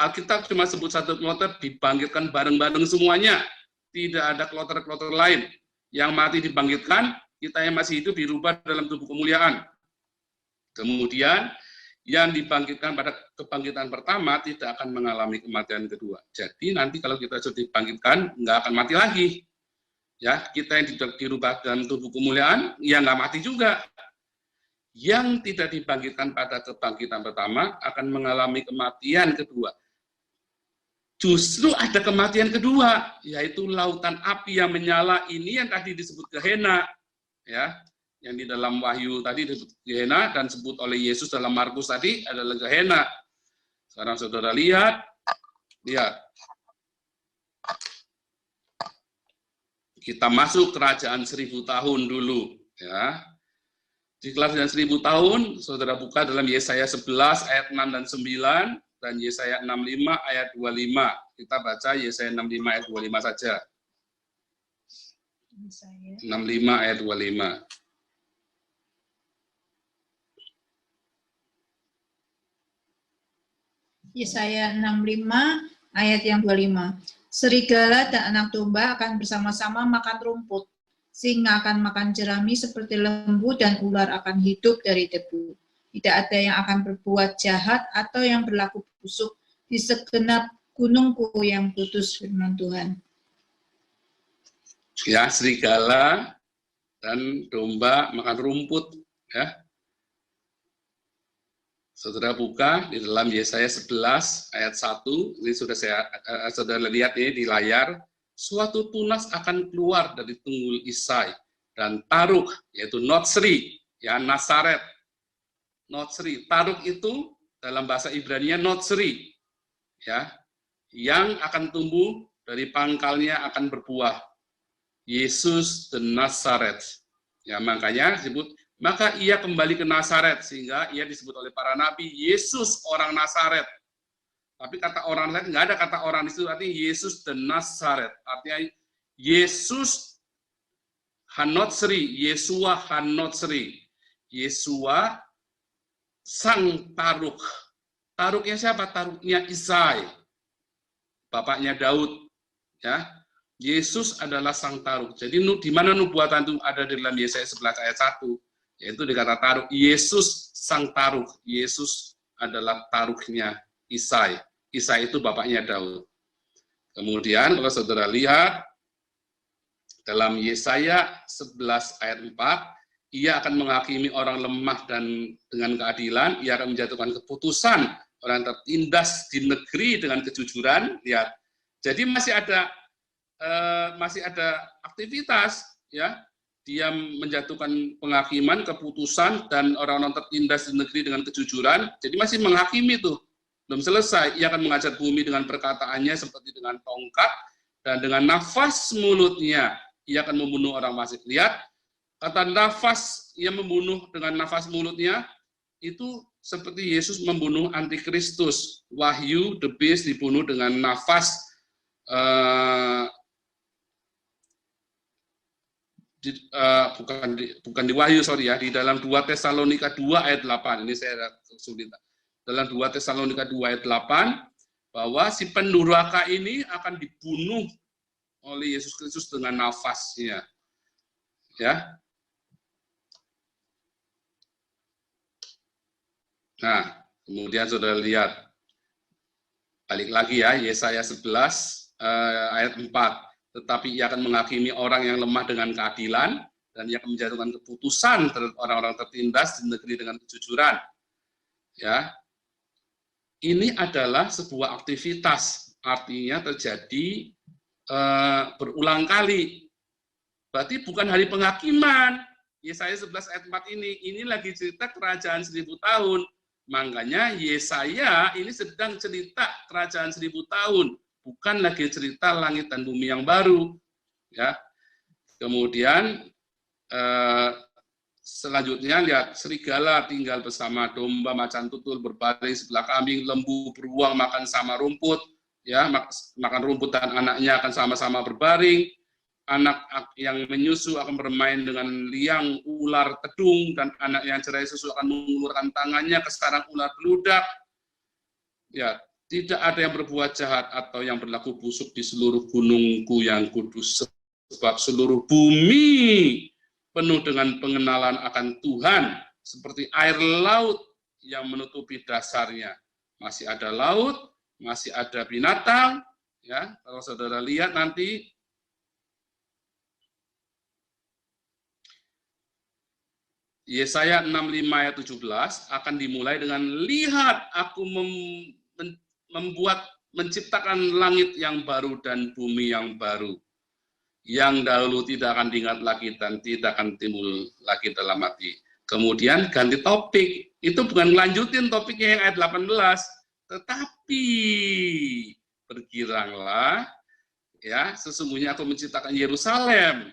Speaker 1: Alkitab cuma sebut satu kloter, dibangkitkan bareng-bareng semuanya tidak ada kloter-kloter lain. Yang mati dibangkitkan, kita yang masih hidup dirubah dalam tubuh kemuliaan. Kemudian yang dibangkitkan pada kebangkitan pertama tidak akan mengalami kematian kedua. Jadi nanti kalau kita sudah dibangkitkan, nggak akan mati lagi. Ya, kita yang dirubah dalam tubuh kemuliaan, ya nggak mati juga. Yang tidak dibangkitkan pada kebangkitan pertama akan mengalami kematian kedua. Justru ada kematian kedua, yaitu lautan api yang menyala. Ini yang tadi disebut Gehenna, ya, yang di dalam Wahyu tadi disebut Gehenna dan disebut oleh Yesus dalam Markus tadi adalah Gehenna. Sekarang saudara lihat. Kita masuk kerajaan 1000 tahun dulu, ya. Di kerajaan 1000 tahun, saudara buka dalam Yesaya 11 ayat 6 dan 9 dan Yesaya 65 ayat 25. Kita baca Yesaya 65 ayat 25 saja. 65 ayat 25.
Speaker 3: Yesaya 65 ayat yang 25. Serigala dan anak domba akan bersama-sama makan rumput. Singa akan makan jerami seperti lembu dan ular akan hidup dari debu. Tidak ada yang akan berbuat jahat atau yang berlaku busuk di segenap gunungku yang kudus, firman Tuhan.
Speaker 1: Ya, serigala dan domba makan rumput, ya. Saudara buka di dalam Yesaya 11 ayat 1, ini sudah saudara lihat ini di layar. Suatu tunas akan keluar dari tunggul Isai dan Taruk, yaitu Notsri, ya, Nasaret. Notsri, Taruk itu dalam bahasa Ibrani Notsri, ya, yang akan tumbuh dari pangkalnya akan berbuah. Yesus the Nazaret, ya, makanya disebut. Maka ia kembali ke Nazaret, sehingga ia disebut oleh para nabi, Yesus orang Nazaret. Tapi kata orang lain, nggak ada kata orang di situ, artinya Yesus the Nazaret. Artinya Yesus Hanotsri, Yesua Hanotsri. Yesua sang Taruk. Taruknya siapa? Taruknya Isai. Bapaknya Daud. Ya. Yesus adalah sang Taruk. Jadi di mana nubuatan itu ada di dalam Yesaya 11 ayat 1. Yaitu dikata Taruk, Yesus sang Taruk. Yesus adalah Taruknya Isai. Isai itu bapaknya Daud. Kemudian kalau saudara lihat dalam Yesaya 11 ayat 4, ia akan menghakimi orang lemah dan dengan keadilan, ia akan menjatuhkan keputusan orang tertindas di negeri dengan kejujuran. Lihat. Jadi masih ada aktivitas, ya. Dia menjatuhkan penghakiman, keputusan, dan orang-orang tertindas di negeri dengan kejujuran. Jadi masih menghakimi tuh, belum selesai. Ia akan mengajar bumi dengan perkataannya seperti dengan tongkat, dan dengan nafas mulutnya, ia akan membunuh orang fasik. Lihat, kata nafas, ia membunuh dengan nafas mulutnya, itu seperti Yesus membunuh antikristus. Wahyu, the beast, dibunuh dengan nafas, bukan di Wahyu, sorry ya, di dalam 2 Tesalonika 2 ayat 8, ini saya kesulitan. Dalam 2 Tesalonika 2 ayat 8, bahwa si pendurhaka ini akan dibunuh oleh Yesus Kristus dengan nafasnya. Ya. Nah, kemudian saudara lihat, balik lagi ya, Yesaya 11 ayat 4. Tetapi ia akan menghakimi orang yang lemah dengan keadilan, dan ia akan menjatuhkan keputusan terhadap orang-orang tertindas di negeri dengan kejujuran. Ya, ini adalah sebuah aktivitas, artinya terjadi berulang kali. Berarti bukan hari penghakiman. Yesaya 11 ayat 4 ini lagi cerita kerajaan 1000 tahun. Makanya Yesaya ini sedang cerita kerajaan 1000 tahun. Bukan lagi cerita langit dan bumi yang baru, ya. Kemudian selanjutnya lihat, serigala tinggal bersama domba, macan tutul berbaring sebelah kambing, lembu beruang makan sama rumput, ya, makan rumput dan anaknya akan sama-sama berbaring. Anak yang menyusu akan bermain dengan liang ular tedung, dan anak yang cerai susu akan mengulurkan tangannya ke sarang ular beludak. Ya. tidak ada yang berbuat jahat atau yang berlaku busuk di seluruh gunungku yang kudus, sebab seluruh bumi penuh dengan pengenalan akan Tuhan, seperti air laut yang menutupi dasarnya. Masih ada laut, masih ada binatang, ya. Kalau saudara lihat nanti Yesaya 65 ayat 17 akan dimulai dengan lihat aku menciptakan langit yang baru dan bumi yang baru, yang dahulu tidak akan diingat lagi dan tidak akan timbul lagi dalam hati. Kemudian ganti topik, itu bukan lanjutin topiknya yang ayat 18, tetapi bergiranglah, ya, sesungguhnya aku menciptakan Yerusalem.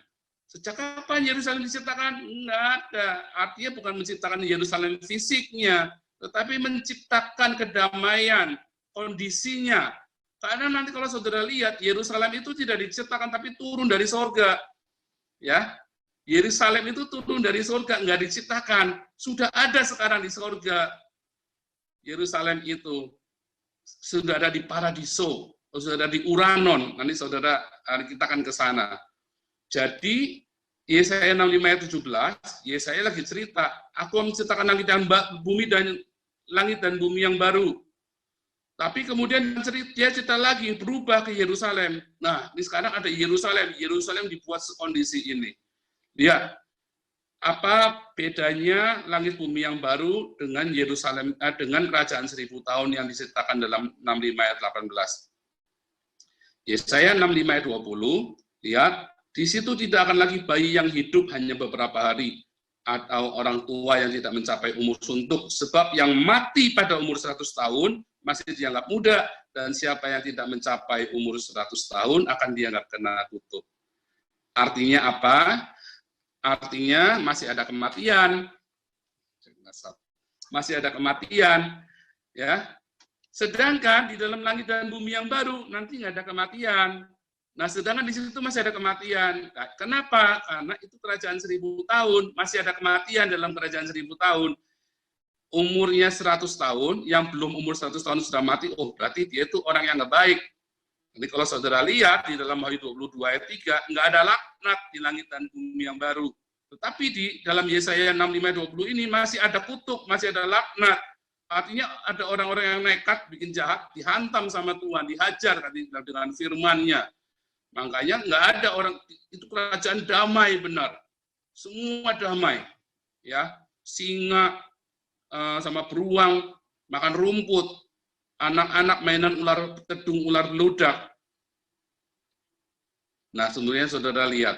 Speaker 1: Sejak kapan Yerusalem diciptakan? Enggak ada. Artinya bukan menciptakan Yerusalem fisiknya, tetapi menciptakan kedamaian, kondisinya. Karena nanti kalau saudara lihat, Yerusalem itu tidak diciptakan, tapi turun dari sorga. Ya, Yerusalem itu turun dari sorga, enggak diciptakan. Sudah ada sekarang di sorga. Yerusalem itu sudah ada di paradiso, sudah ada di Uranon. Nanti saudara, kita akan ke sana. Jadi, Yesaya 65 ayat 17, Yesaya lagi cerita, aku menciptakan langit dan bumi yang baru. Tapi kemudian dia cerita lagi, berubah ke Yerusalem. Nah, ini sekarang ada Yerusalem. Yerusalem dibuat sekondisi ini. Lihat, apa bedanya langit bumi yang baru dengan Yerusalem, dengan kerajaan 1000 tahun yang diceritakan dalam 65 ayat 18. Yesaya 65 ayat 20, lihat, di situ tidak akan lagi bayi yang hidup hanya beberapa hari, atau orang tua yang tidak mencapai umur suntuk, sebab yang mati pada umur 100 tahun masih dianggap muda, dan siapa yang tidak mencapai umur 100 tahun akan dianggap kena kutuk. Artinya apa? Artinya masih ada kematian. Masih ada kematian. Ya. Sedangkan di dalam langit dan bumi yang baru, nanti nggak ada kematian. Nah, sedangkan di situ masih ada kematian. Kenapa? Karena itu kerajaan 1000 tahun, masih ada kematian dalam kerajaan 1000 tahun. Umurnya 100 tahun, yang belum umur 100 tahun sudah mati, oh berarti dia itu orang yang nggak baik. Jadi kalau saudara lihat di dalam Wahyu 22 ayat 3, nggak ada laknat di langit dan bumi yang baru. Tetapi di dalam Yesaya 65 20 ini masih ada kutuk, masih ada laknat. Artinya ada orang-orang yang nekat, bikin jahat, dihantam sama Tuhan, dihajar dengan firman-Nya. Makanya nggak ada orang, itu kerajaan damai benar. Semua damai. Ya, singa sama beruang makan rumput, anak-anak mainan ular kedung, ular beludak. Nah, sebenarnya saudara lihat.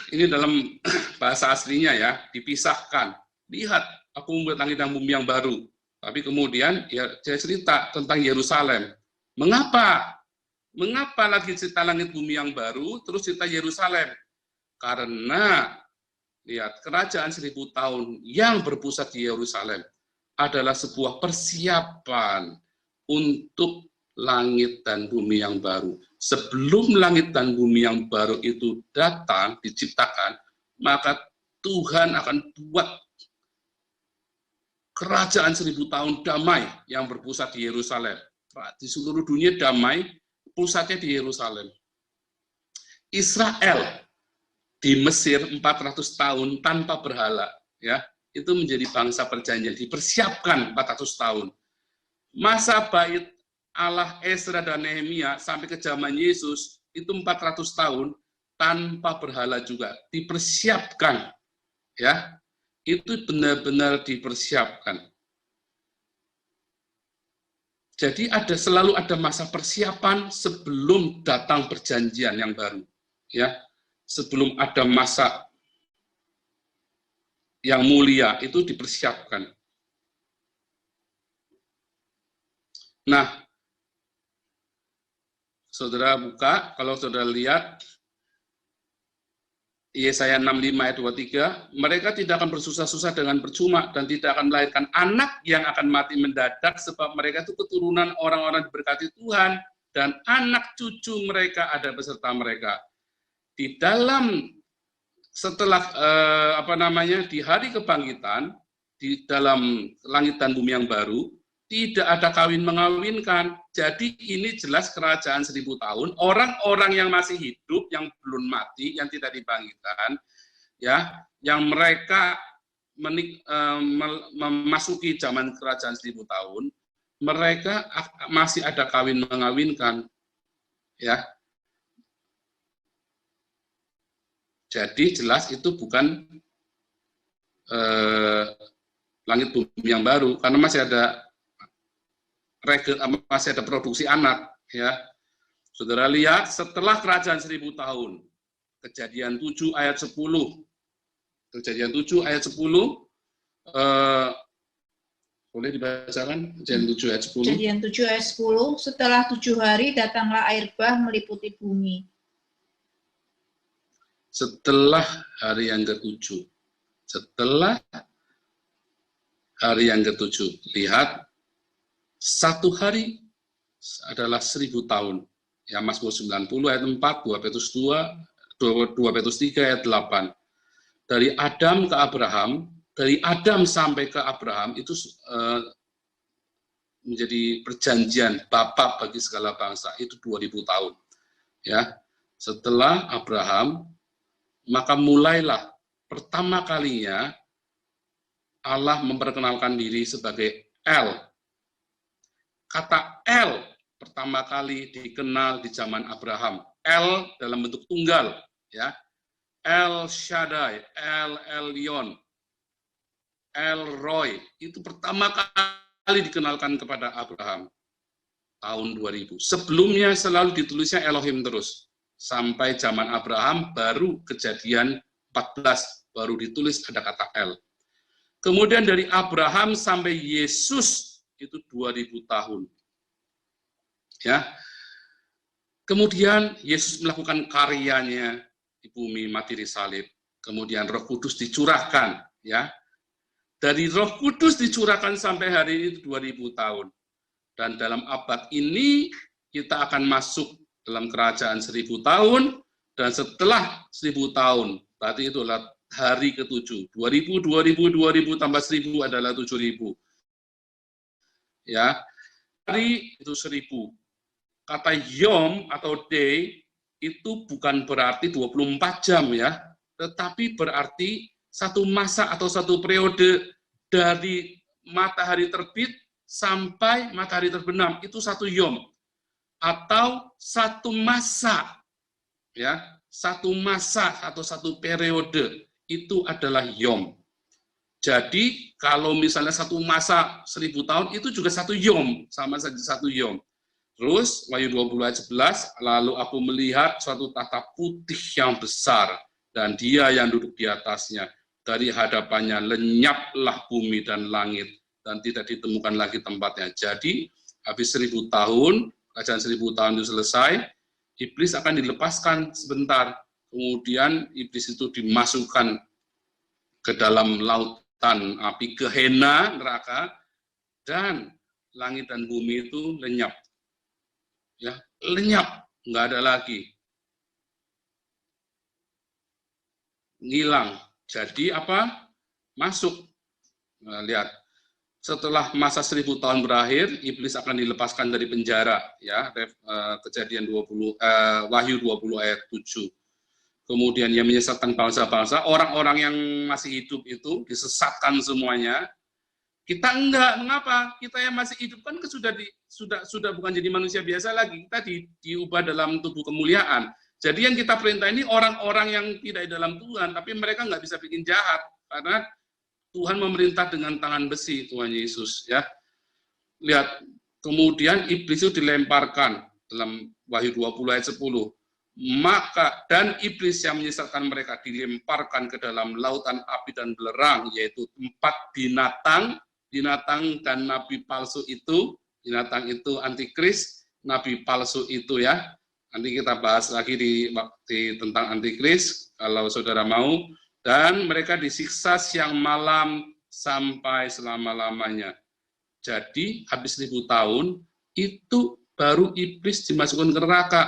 Speaker 1: Ini dalam bahasa aslinya ya, dipisahkan. Lihat, aku membuat langit dan bumi yang baru. Tapi kemudian ya saya cerita tentang Yerusalem. Mengapa? Mengapa lagi cerita langit bumi yang baru, terus cerita Yerusalem? Karena, lihat, kerajaan 1000 tahun yang berpusat di Yerusalem adalah sebuah persiapan untuk langit dan bumi yang baru. Sebelum langit dan bumi yang baru itu datang, diciptakan, maka Tuhan akan buat kerajaan 1000 tahun damai yang berpusat di Yerusalem. Di seluruh dunia damai, pusatnya di Yerusalem. Israel di Mesir 400 tahun tanpa berhala, ya, itu menjadi bangsa perjanjian, dipersiapkan 400 tahun. Masa bait Allah Ezra dan Nehemia sampai ke zaman Yesus itu 400 tahun tanpa berhala juga, dipersiapkan, ya. Itu benar-benar dipersiapkan. Jadi selalu ada masa persiapan sebelum datang perjanjian yang baru, ya. Sebelum ada masa yang mulia itu dipersiapkan. Nah, saudara buka, kalau saudara lihat Yesaya 65 ayat 23, mereka tidak akan bersusah-susah dengan percuma dan tidak akan melahirkan anak yang akan mati mendadak, sebab mereka itu keturunan orang-orang diberkati Tuhan dan anak cucu mereka ada beserta mereka. Di dalam setelah di hari kebangkitan, di dalam langit dan bumi yang baru, tidak ada kawin-mengawinkan. Jadi ini jelas kerajaan 1000 tahun. Orang-orang yang masih hidup, yang belum mati, yang tidak dibangkitkan, ya, yang mereka memasuki zaman kerajaan 1000 tahun, mereka masih ada kawin-mengawinkan, ya. Jadi jelas itu bukan langit bumi yang baru, karena masih ada produksi anak, ya. Saudara lihat setelah kerajaan 1000 tahun, Kejadian 7 ayat 10, Kejadian 7 ayat 10, boleh dibacakan Kejadian 7 ayat 10.
Speaker 3: Kejadian 7 ayat 10, setelah 7 hari datanglah air bah meliputi bumi.
Speaker 1: Setelah hari yang ke-7. Setelah hari yang ke-7. Lihat, 1 hari adalah 1000 tahun. Ya, Mazmur 90 ayat 4, 2 Petrus 3 ayat 8. Dari Adam ke Abraham, dari Adam sampai ke Abraham itu menjadi perjanjian Bapa bagi segala bangsa, itu 2000 tahun. Ya. Setelah Abraham, maka mulailah pertama kalinya Allah memperkenalkan diri sebagai El. Kata El pertama kali dikenal di zaman Abraham. El dalam bentuk tunggal, ya. El Shaddai, El Elyon, El Roy, itu pertama kali dikenalkan kepada Abraham tahun 2000. Sebelumnya selalu ditulisnya Elohim terus. Sampai zaman Abraham baru Kejadian 14 baru ditulis ada kata El. Kemudian dari Abraham sampai Yesus itu 2000 tahun. Ya. Kemudian Yesus melakukan karyanya di bumi, mati di salib. Kemudian Roh Kudus dicurahkan, ya. Dari Roh Kudus dicurahkan sampai hari ini 2000 tahun. Dan dalam abad ini kita akan masuk dalam kerajaan 1000 tahun, dan setelah 1000 tahun, berarti itulah hari ke-7. 2000 tambah 1000 adalah 7000. Ya, hari itu 1000. Kata yom atau day itu bukan berarti 24 jam, ya, tetapi berarti satu masa atau satu periode dari matahari terbit sampai matahari terbenam, itu satu yom. Atau satu masa, ya, satu masa atau satu periode itu adalah yom. Jadi kalau misalnya satu masa 1000 tahun itu juga satu yom, sama saja satu yom. Terus Wahyu 20 ayat 11, lalu aku melihat suatu tahta putih yang besar dan Dia yang duduk di atasnya. Dari hadapannya lenyaplah bumi dan langit dan tidak ditemukan lagi tempatnya. Jadi habis 1000 tahun, kerajaan 1000 tahun itu selesai, iblis akan dilepaskan sebentar. Kemudian iblis itu dimasukkan ke dalam lautan api Gehenna, neraka, dan langit dan bumi itu lenyap. Ya, lenyap, nggak ada lagi. Ngilang. Jadi apa? Masuk. Nah, lihat. Setelah masa 1000 tahun berakhir, iblis akan dilepaskan dari penjara, ya. Kejadian 20 Wahyu 20 ayat 7. Kemudian ia menyesatkan bangsa-bangsa, orang-orang yang masih hidup itu disesatkan semuanya. Kita enggak, mengapa? Kita yang masih hidup kan sudah bukan jadi manusia biasa lagi. Kita diubah dalam tubuh kemuliaan. Jadi yang kita perintah ini orang-orang yang tidak dalam Tuhan, tapi mereka nggak bisa bikin jahat karena Tuhan memerintah dengan tangan besi, Tuhan Yesus, ya. Lihat, kemudian iblis itu dilemparkan dalam Wahyu 20 ayat 10. Maka dan iblis yang menyesatkan mereka dilemparkan ke dalam lautan api dan belerang, yaitu tempat binatang dan nabi palsu itu. Binatang itu antikris, nabi palsu itu, ya. Nanti kita bahas lagi tentang antikris kalau saudara mau. Dan mereka disiksa siang malam sampai selama-lamanya. Jadi habis 1000 tahun itu baru iblis dimasukkan ke neraka.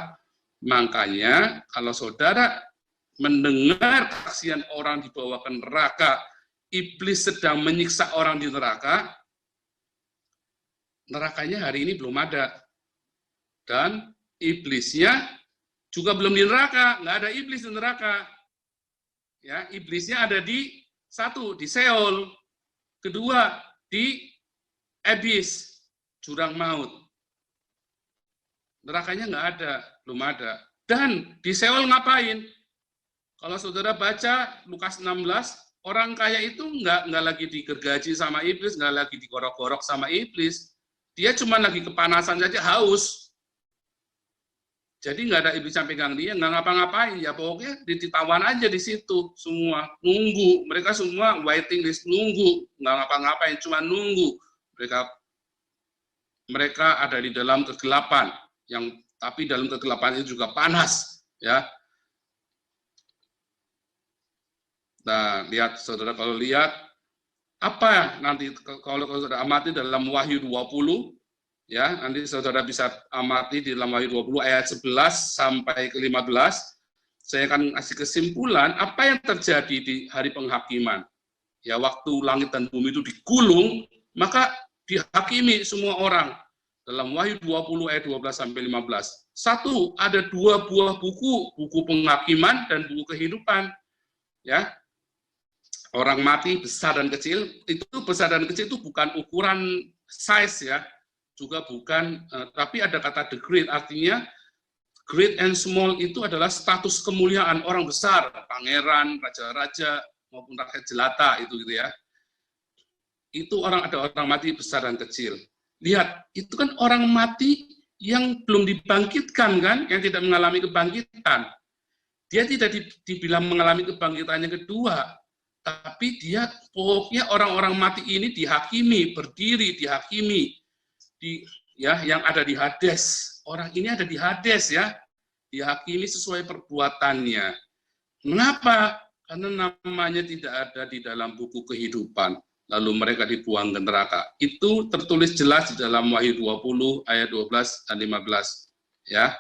Speaker 1: Makanya kalau saudara mendengar kesaksian orang dibawa ke neraka, iblis sedang menyiksa orang di neraka, nerakanya hari ini belum ada. Dan iblisnya juga belum di neraka, nggak ada iblis di neraka. Ya, iblisnya ada di satu, di Seol. Kedua, di Abyss, jurang maut. Nerakanya nggak ada, belum ada. Dan di Seol ngapain? Kalau saudara baca Lukas 16, orang kaya itu nggak lagi digergaji sama iblis, nggak lagi digorok-gorok sama iblis. Dia cuma lagi kepanasan saja, haus. Jadi nggak ada iblis yang pegang dia, nggak ngapa-ngapain. Ya pokoknya ditawan aja di situ semua. Nunggu. Mereka semua waiting list, nunggu. Nggak ngapa-ngapain, cuma nunggu. Mereka ada di dalam kegelapan. Tapi dalam kegelapan itu juga panas. Ya. Nah, lihat saudara, kalau lihat apa nanti kalau saudara amati dalam Wahyu 20, ya, nanti saudara bisa amati di dalam Wahyu 20 ayat 11 sampai ke 15. Saya akan kasih kesimpulan apa yang terjadi di hari penghakiman. Ya, waktu langit dan bumi itu digulung, maka dihakimi semua orang. Dalam Wahyu 20 ayat 12 sampai 15. Satu, ada dua buah buku penghakiman dan buku kehidupan. Ya. Orang mati besar dan kecil, itu besar dan kecil itu bukan ukuran size ya, juga bukan, tapi ada kata the great, artinya great and small itu adalah status kemuliaan orang besar, pangeran, raja-raja, maupun rakyat jelata itu gitu ya. Itu ada orang mati besar dan kecil. Lihat, itu kan orang mati yang belum dibangkitkan kan, yang tidak mengalami kebangkitan. Dia tidak dibilang mengalami kebangkitan yang kedua, tapi dia pokoknya orang-orang mati ini dihakimi, berdiri dihakimi yang ada di Hades. Orang ini ada di Hades ya, dihakimi sesuai perbuatannya. Mengapa? Karena namanya tidak ada di dalam buku kehidupan. Lalu mereka dibuang ke neraka. Itu tertulis jelas di dalam Wahyu 20 ayat 12 dan 15 ya.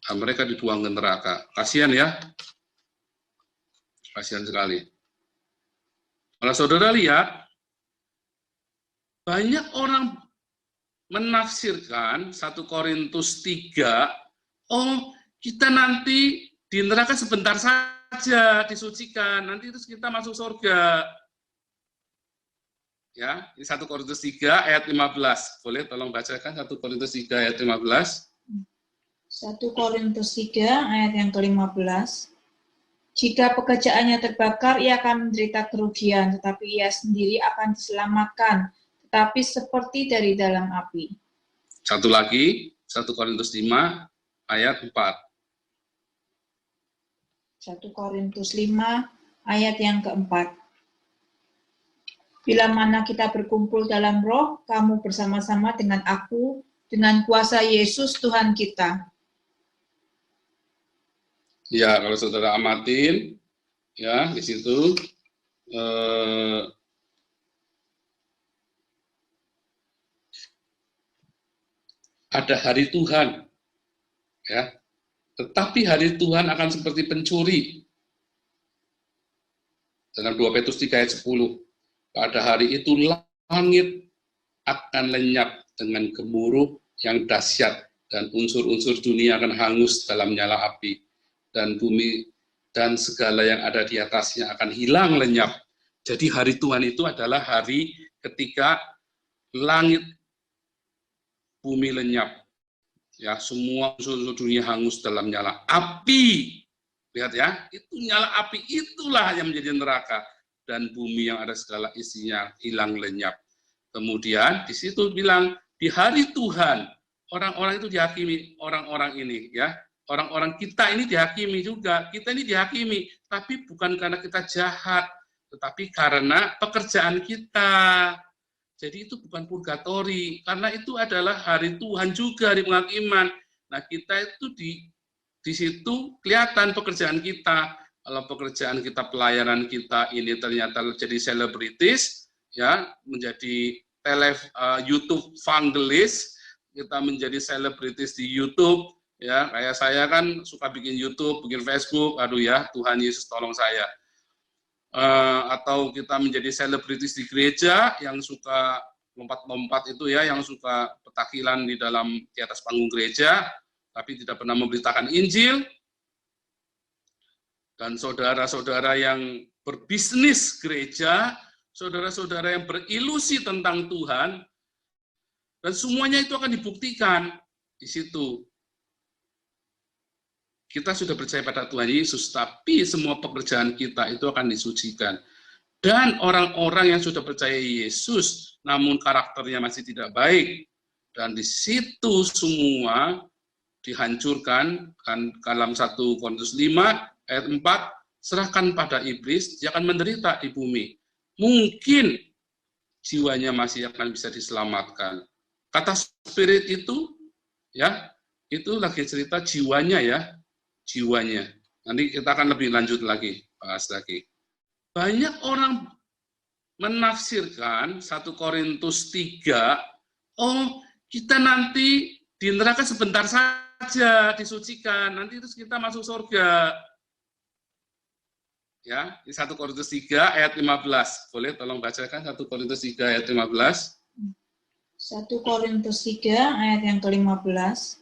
Speaker 1: Nah, mereka dibuang ke neraka. Kasihan ya. Kasihan sekali. Kalau saudara lihat, banyak orang menafsirkan 1 Korintus 3, oh kita nanti di neraka sebentar saja disucikan, nanti terus kita masuk surga. Ya, ini 1 Korintus 3 ayat 15. Boleh tolong bacakan 1 Korintus 3 ayat 15.
Speaker 3: 1 Korintus 3 ayat yang ke-15. Jika pekerjaannya terbakar, ia akan menderita kerugian, tetapi ia sendiri akan diselamatkan, tetapi seperti dari dalam api.
Speaker 1: Satu lagi, 1 Korintus 5 ayat 4.
Speaker 3: 1 Korintus 5 ayat yang keempat. Bila mana kita berkumpul dalam roh, kamu bersama-sama dengan aku, dengan kuasa Yesus Tuhan kita.
Speaker 1: Ya, kalau saudara amatin, ya di situ ada hari Tuhan, ya. Tetapi hari Tuhan akan seperti pencuri. Dalam 2 Petrus 3 ayat 10, pada hari itu langit akan lenyap dengan gemuruh yang dahsyat dan unsur-unsur dunia akan hangus dalam nyala api. Dan bumi dan segala yang ada di atasnya akan hilang lenyap. Jadi hari Tuhan itu adalah hari ketika langit, bumi lenyap. Ya, semua unsur dunia hangus dalam nyala api. Lihat ya, itu nyala api itulah yang menjadi neraka. Dan bumi yang ada segala isinya hilang lenyap. Kemudian di situ bilang, di hari Tuhan, orang-orang itu dihakimi, orang-orang ini ya. Orang-orang kita ini dihakimi juga, kita ini dihakimi, tapi bukan karena kita jahat, tetapi karena pekerjaan kita. Jadi itu bukan purgatori, karena itu adalah hari Tuhan juga, hari penghakiman. Nah kita itu di situ kelihatan pekerjaan kita. Kalau pekerjaan kita, pelayanan kita ini ternyata jadi selebritis, ya menjadi YouTube evangelis, kita menjadi selebritis di YouTube. Ya, kayak saya kan suka bikin YouTube, bikin Facebook, aduh ya, Tuhan Yesus tolong saya. atau kita menjadi selebritis di gereja yang suka lompat-lompat itu ya, yang suka petakilan di atas panggung gereja, tapi tidak pernah memberitakan Injil. Dan saudara-saudara yang berbisnis gereja, saudara-saudara yang berilusi tentang Tuhan, dan semuanya itu akan dibuktikan di situ. Kita sudah percaya pada Tuhan Yesus, tapi semua pekerjaan kita itu akan disucikan. Dan orang-orang yang sudah percaya Yesus, namun karakternya masih tidak baik, dan di situ semua dihancurkan. Kan dalam 1 Korintus 5 ayat 4, serahkan pada iblis, dia akan menderita di bumi. Mungkin jiwanya masih akan bisa diselamatkan. Kata spirit itu, ya, itu lagi cerita jiwanya ya, jiwanya. Nanti kita akan lebih lanjut lagi, bahas lagi. Banyak orang menafsirkan 1 Korintus 3, oh kita nanti di neraka sebentar saja disucikan, nanti terus kita masuk surga. Ya, di 1 Korintus 3 ayat 15. Boleh tolong bacakan 1 Korintus 3 ayat 15.
Speaker 3: 1 Korintus 3 ayat yang ke-15.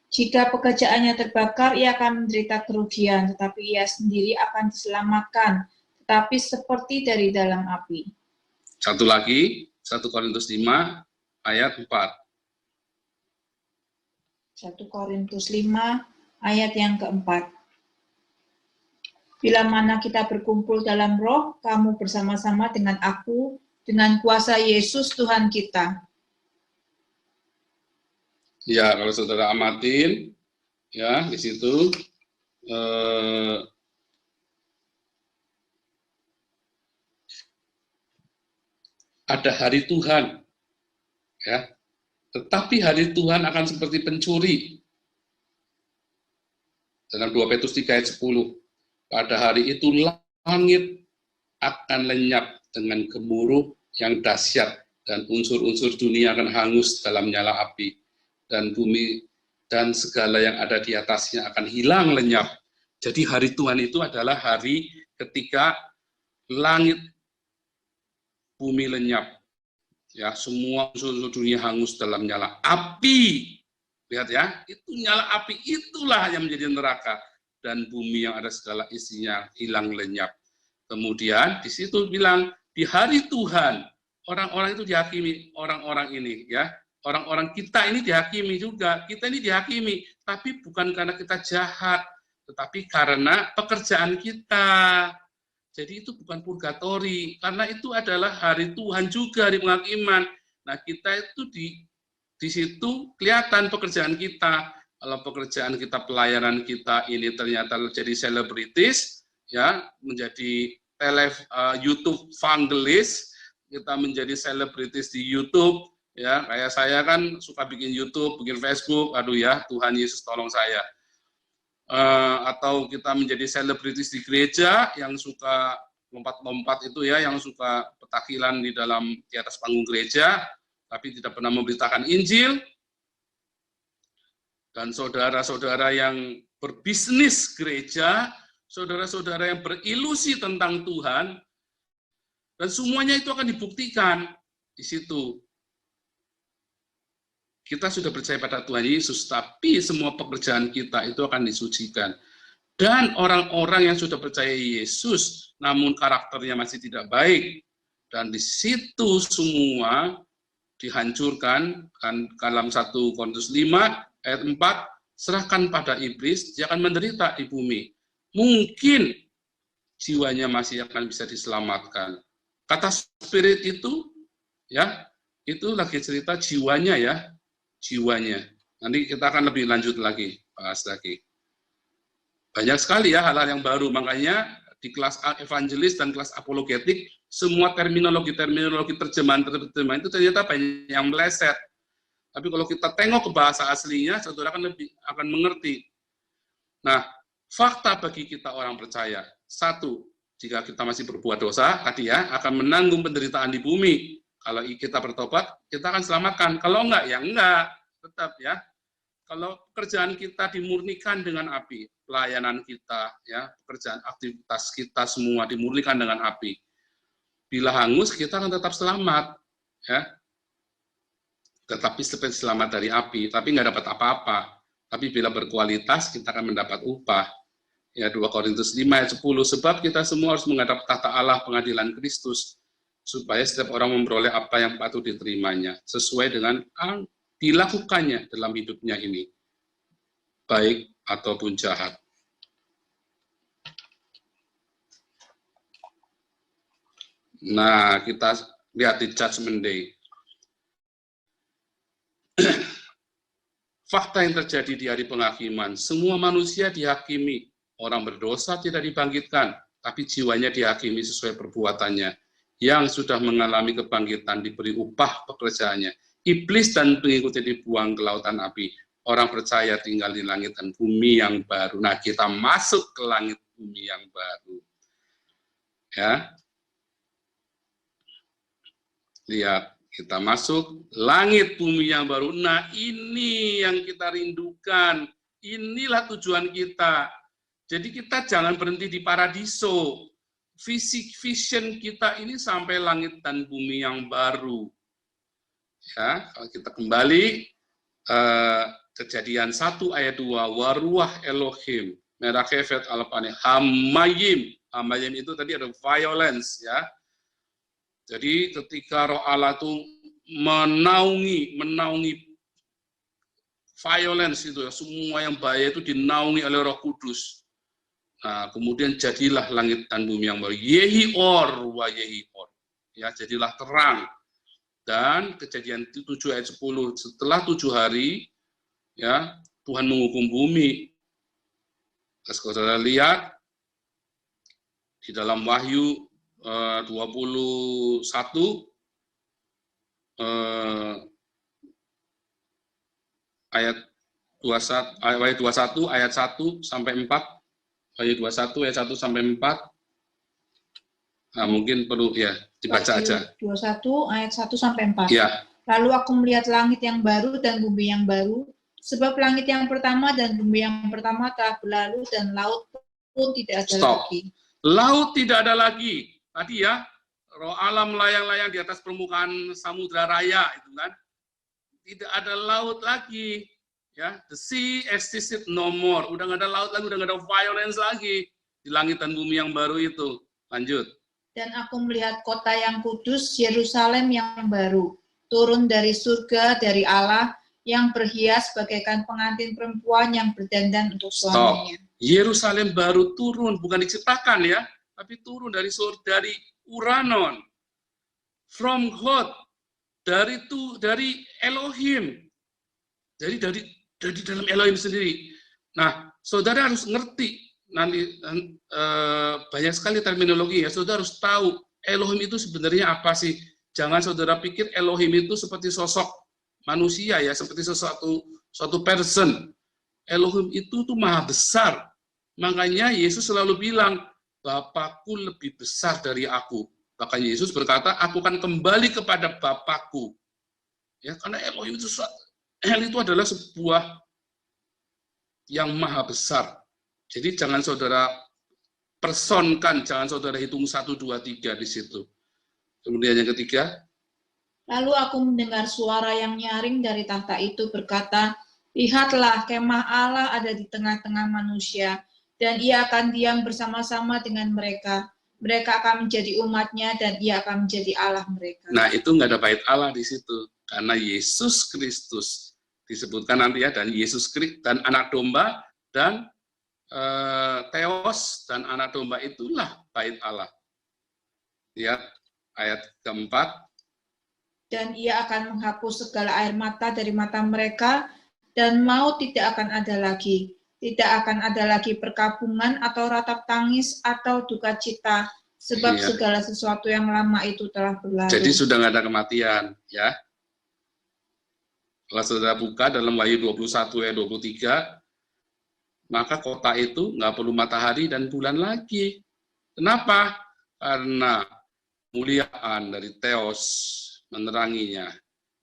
Speaker 3: Jika pekerjaannya terbakar, ia akan menderita kerugian, tetapi ia sendiri akan diselamatkan, tetapi seperti dari dalam api.
Speaker 1: Satu lagi, 1 Korintus 5 ayat 4.
Speaker 3: 1 Korintus 5 ayat yang keempat. Bila mana kita berkumpul dalam roh, kamu bersama-sama dengan aku, dengan kuasa Yesus Tuhan kita.
Speaker 1: Ya, kalau saudara amatin, ya di situ ada hari Tuhan, ya. Tetapi hari Tuhan akan seperti pencuri. Dalam 2 Petrus 3 ayat 10, pada hari itu langit akan lenyap dengan gemuruh yang dahsyat dan unsur-unsur dunia akan hangus dalam nyala api. Dan bumi dan segala yang ada di atasnya akan hilang lenyap. Jadi hari Tuhan itu adalah hari ketika langit, bumi lenyap. Ya, semua unsur dunia hangus dalam nyala api. Lihat ya, itu nyala api, itulah yang menjadi neraka. Dan bumi yang ada segala isinya hilang lenyap. Kemudian di situ bilang, di hari Tuhan, orang-orang itu dihakimi, orang-orang ini ya. Orang-orang kita ini dihakimi juga, kita ini dihakimi, tapi bukan karena kita jahat, tetapi karena pekerjaan kita. Jadi itu bukan purgatori, karena itu adalah hari Tuhan juga di penghakiman. Nah kita itu di situ kelihatan pekerjaan kita. Kalau pekerjaan kita, pelayanan kita ini ternyata jadi selebritis, ya menjadi YouTube evangelis, kita menjadi selebritis di YouTube. Ya, kayak saya kan suka bikin YouTube, bikin Facebook, aduh ya, Tuhan Yesus tolong saya. Atau kita menjadi selebritis di gereja yang suka lompat-lompat itu ya, yang suka petakilan di atas panggung gereja, tapi tidak pernah memberitakan Injil. Dan saudara-saudara yang berbisnis gereja, saudara-saudara yang berilusi tentang Tuhan, dan semuanya itu akan dibuktikan di situ. Kita sudah percaya pada Tuhan Yesus, tapi semua pekerjaan kita itu akan disucikan. Dan orang-orang yang sudah percaya Yesus, namun karakternya masih tidak baik, dan di situ semua dihancurkan. Kan dalam 1 Korintus 5 ayat 4, serahkan pada iblis, dia akan menderita di bumi. Mungkin jiwanya masih akan bisa diselamatkan. Kata spirit itu, ya, itu lagi cerita jiwanya ya, jiwanya. Nanti kita akan lebih lanjut lagi, bahas lagi. Banyak sekali ya hal-hal yang baru, makanya di kelas evangelis dan kelas apologetik, semua terminologi terjemahan itu ternyata banyak yang meleset. Tapi kalau kita tengok ke bahasa aslinya, saudara akan mengerti. Nah, fakta bagi kita orang percaya, satu, jika kita masih berbuat dosa, tadi ya, akan menanggung penderitaan di bumi. Kalau kita bertobat, kita akan selamatkan. Kalau enggak, ya enggak. Tetap ya. kalau pekerjaan kita dimurnikan dengan api, pelayanan kita, ya, pekerjaan aktivitas kita semua dimurnikan dengan api. Bila hangus, kita akan tetap selamat, ya. Tetapi seperti selamat dari api, tapi nggak dapat apa-apa. Tapi bila berkualitas, kita akan mendapat upah. Ya, 2 Korintus 5 ayat 10, sebab kita semua harus menghadap tahta Allah pengadilan Kristus, supaya setiap orang memperoleh apa yang patut diterimanya, sesuai dengan dilakukannya dalam hidupnya ini, baik ataupun jahat. Nah, kita lihat di Judgment Day. Fakta yang terjadi di hari penghakiman, semua manusia dihakimi, orang berdosa tidak dibangkitkan, tapi jiwanya dihakimi sesuai perbuatannya. Yang sudah mengalami kebangkitan diberi upah pekerjaannya. Iblis dan pengikutnya dibuang ke lautan api. Orang percaya tinggal di langit dan bumi yang baru. Nah, kita masuk ke langit bumi yang baru. Ya. Lihat, kita masuk langit bumi yang baru. Nah, ini yang kita rindukan. Inilah tujuan kita. Jadi kita jangan berhenti di paradiso. Vision kita ini sampai langit dan bumi yang baru. Ya, kalau kita kembali Kejadian 1 ayat 2, waruah Elohim, merakefet alpane hamayim. Hamayim itu tadi ada violence, ya. Jadi ketika Roh Allah itu menaungi violence itu ya, semua yang bahaya itu dinaungi oleh Roh Kudus. Nah, kemudian jadilah langit dan bumi yang baru. Yehi or wa yehi or. Ya, jadilah terang. Dan Kejadian 7 ayat 10, setelah 7 hari, ya, Tuhan menghukum bumi. Saudara lihat di dalam Wahyu 21 ayat 21 ayat 1 sampai 4. Ayat 21 ayat 1 sampai 4. Nah, mungkin perlu ya dibaca aja.
Speaker 3: 21 ayat 1 sampai 4.
Speaker 1: Ya.
Speaker 3: Lalu aku melihat langit yang baru dan bumi yang baru, sebab langit yang pertama dan bumi yang pertama telah berlalu dan laut pun tidak ada lagi.
Speaker 1: Laut tidak ada lagi. Tadi ya, Roh Allah melayang-layang di atas permukaan samudra raya itu kan. Tidak ada laut lagi. Ya, the sea existed no more. Udah nggak ada laut lagi, udah nggak ada violence lagi di langit dan bumi yang baru itu. Lanjut.
Speaker 3: Dan aku melihat kota yang kudus, Yerusalem yang baru, turun dari surga dari Allah, yang berhias bagaikan pengantin perempuan yang berdandan untuk suaminya.
Speaker 1: Yerusalem baru turun, bukan diciptakan ya, tapi turun dari surga, dari Uranon, from God, dari Elohim, dari dalam Elohim sendiri. Nah, saudara harus ngerti nanti banyak sekali terminologi ya. Saudara harus tahu Elohim itu sebenarnya apa sih. Jangan saudara pikir Elohim itu seperti sosok manusia ya, seperti suatu person. Elohim itu tuh maha besar. Makanya Yesus selalu bilang, Bapakku lebih besar dari aku. Bahkan Yesus berkata, aku akan kembali kepada Bapakku. Ya, karena Elohim itu adalah sebuah yang maha besar. Jadi jangan saudara personkan, jangan saudara hitung 1, 2, 3 di situ. Kemudian yang ketiga.
Speaker 3: Lalu aku mendengar suara yang nyaring dari tahta itu berkata, lihatlah kemah Allah ada di tengah-tengah manusia, dan ia akan diam bersama-sama dengan mereka. Mereka akan menjadi umatnya, dan ia akan menjadi Allah mereka. Nah,
Speaker 1: itu nggak ada bait Allah di situ. Karena Yesus Kristus disebutkan nanti ya, dan Yesus Kristus dan anak domba dan Theos dan anak domba itulah bait Allah. Lihat ayat keempat.
Speaker 3: Dan ia akan menghapus segala air mata dari mata mereka, dan maut tidak akan ada lagi. Tidak akan ada lagi perkabungan atau ratap tangis atau duka cita, sebab segala sesuatu yang lama itu telah berlalu.
Speaker 1: Jadi sudah nggak ada kematian, ya. Kalau saudara buka dalam Wahyu 21 ayat 23, maka kota itu nggak perlu matahari dan bulan lagi. Kenapa? Karena muliaan dari Theos meneranginya,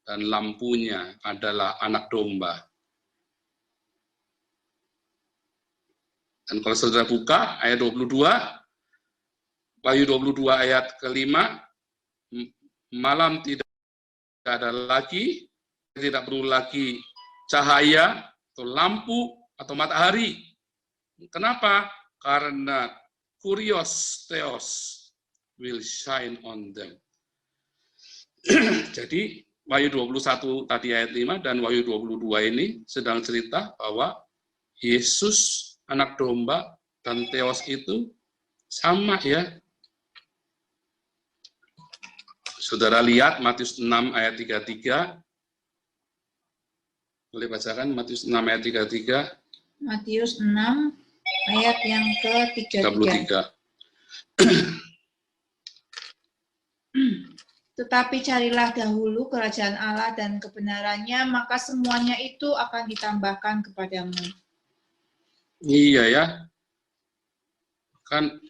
Speaker 1: dan lampunya adalah anak domba. Dan kalau saudara buka ayat 22, Wahyu 22 ayat kelima, malam tidak ada lagi, tidak perlu lagi cahaya atau lampu atau matahari. Kenapa? Karena Kurios Theos will shine on them. Jadi Wahyu 21 tadi ayat 5 dan Wahyu 22 ini sedang cerita bahwa Yesus anak domba dan Theos itu sama ya. Saudara lihat Matius 6 ayat 33. Boleh bacakan Matius 6 ayat 33.
Speaker 3: Matius 6 ayat yang ke-33. Tetapi carilah dahulu kerajaan Allah dan kebenarannya, maka semuanya itu akan ditambahkan kepadamu.
Speaker 1: Iya ya. Kan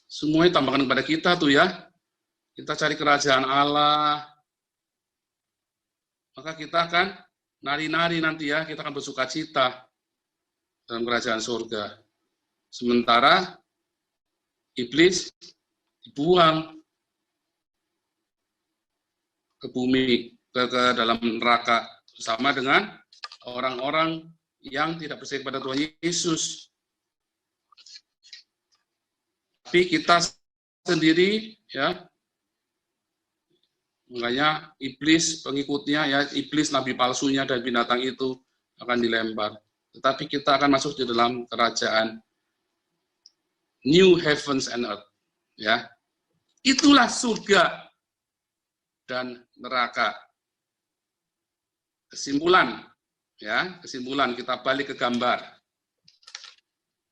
Speaker 1: semuanya tambahkan kepada kita tuh ya. Kita cari kerajaan Allah, maka kita akan nari-nari nanti ya, kita akan bersuka cita dalam kerajaan surga. Sementara iblis dibuang ke bumi, ke dalam neraka, bersama dengan orang-orang yang tidak percaya kepada Tuhan Yesus. Tapi kita sendiri ya, makanya iblis pengikutnya ya, iblis nabi palsunya dan binatang itu akan dilempar. Tetapi kita akan masuk di dalam kerajaan new heavens and earth ya. Itulah surga dan neraka. Kesimpulan ya, kesimpulan kita balik ke gambar.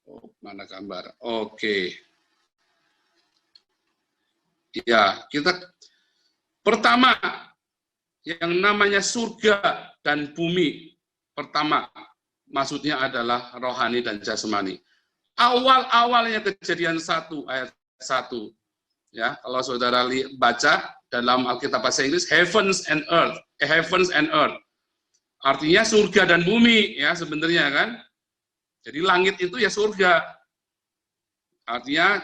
Speaker 1: Oh, mana gambar? Oke. Ya, kita pertama, yang namanya surga dan bumi, pertama, maksudnya adalah rohani dan jasmani. Awal-awalnya Kejadian 1 ayat 1. Ya, kalau saudara baca dalam Alkitab bahasa Inggris, heavens and earth. Artinya surga dan bumi, ya sebenarnya kan. Jadi langit itu ya surga. Artinya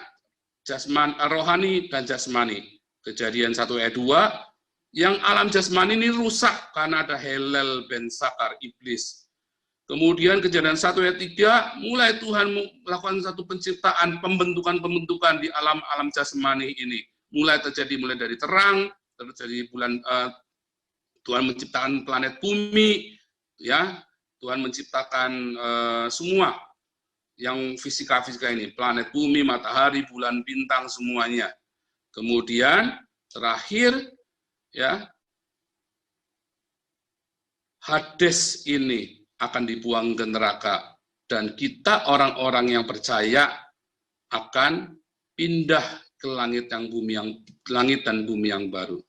Speaker 1: rohani dan jasmani. Kejadian 1 ayat 2, yang alam jasmani ini rusak karena ada Helel ben Sakar, iblis. Kemudian Kejadian 1 ayat 3, mulai Tuhan melakukan satu penciptaan, pembentukan di alam jasmani ini. Mulai dari terang, terjadi bulan, Tuhan menciptakan planet bumi, ya, Tuhan menciptakan semua yang fisika ini, planet bumi, matahari, bulan, bintang, semuanya. Kemudian terakhir ya, Hades ini akan dibuang ke neraka dan kita orang-orang yang percaya akan pindah ke langit dan bumi yang baru.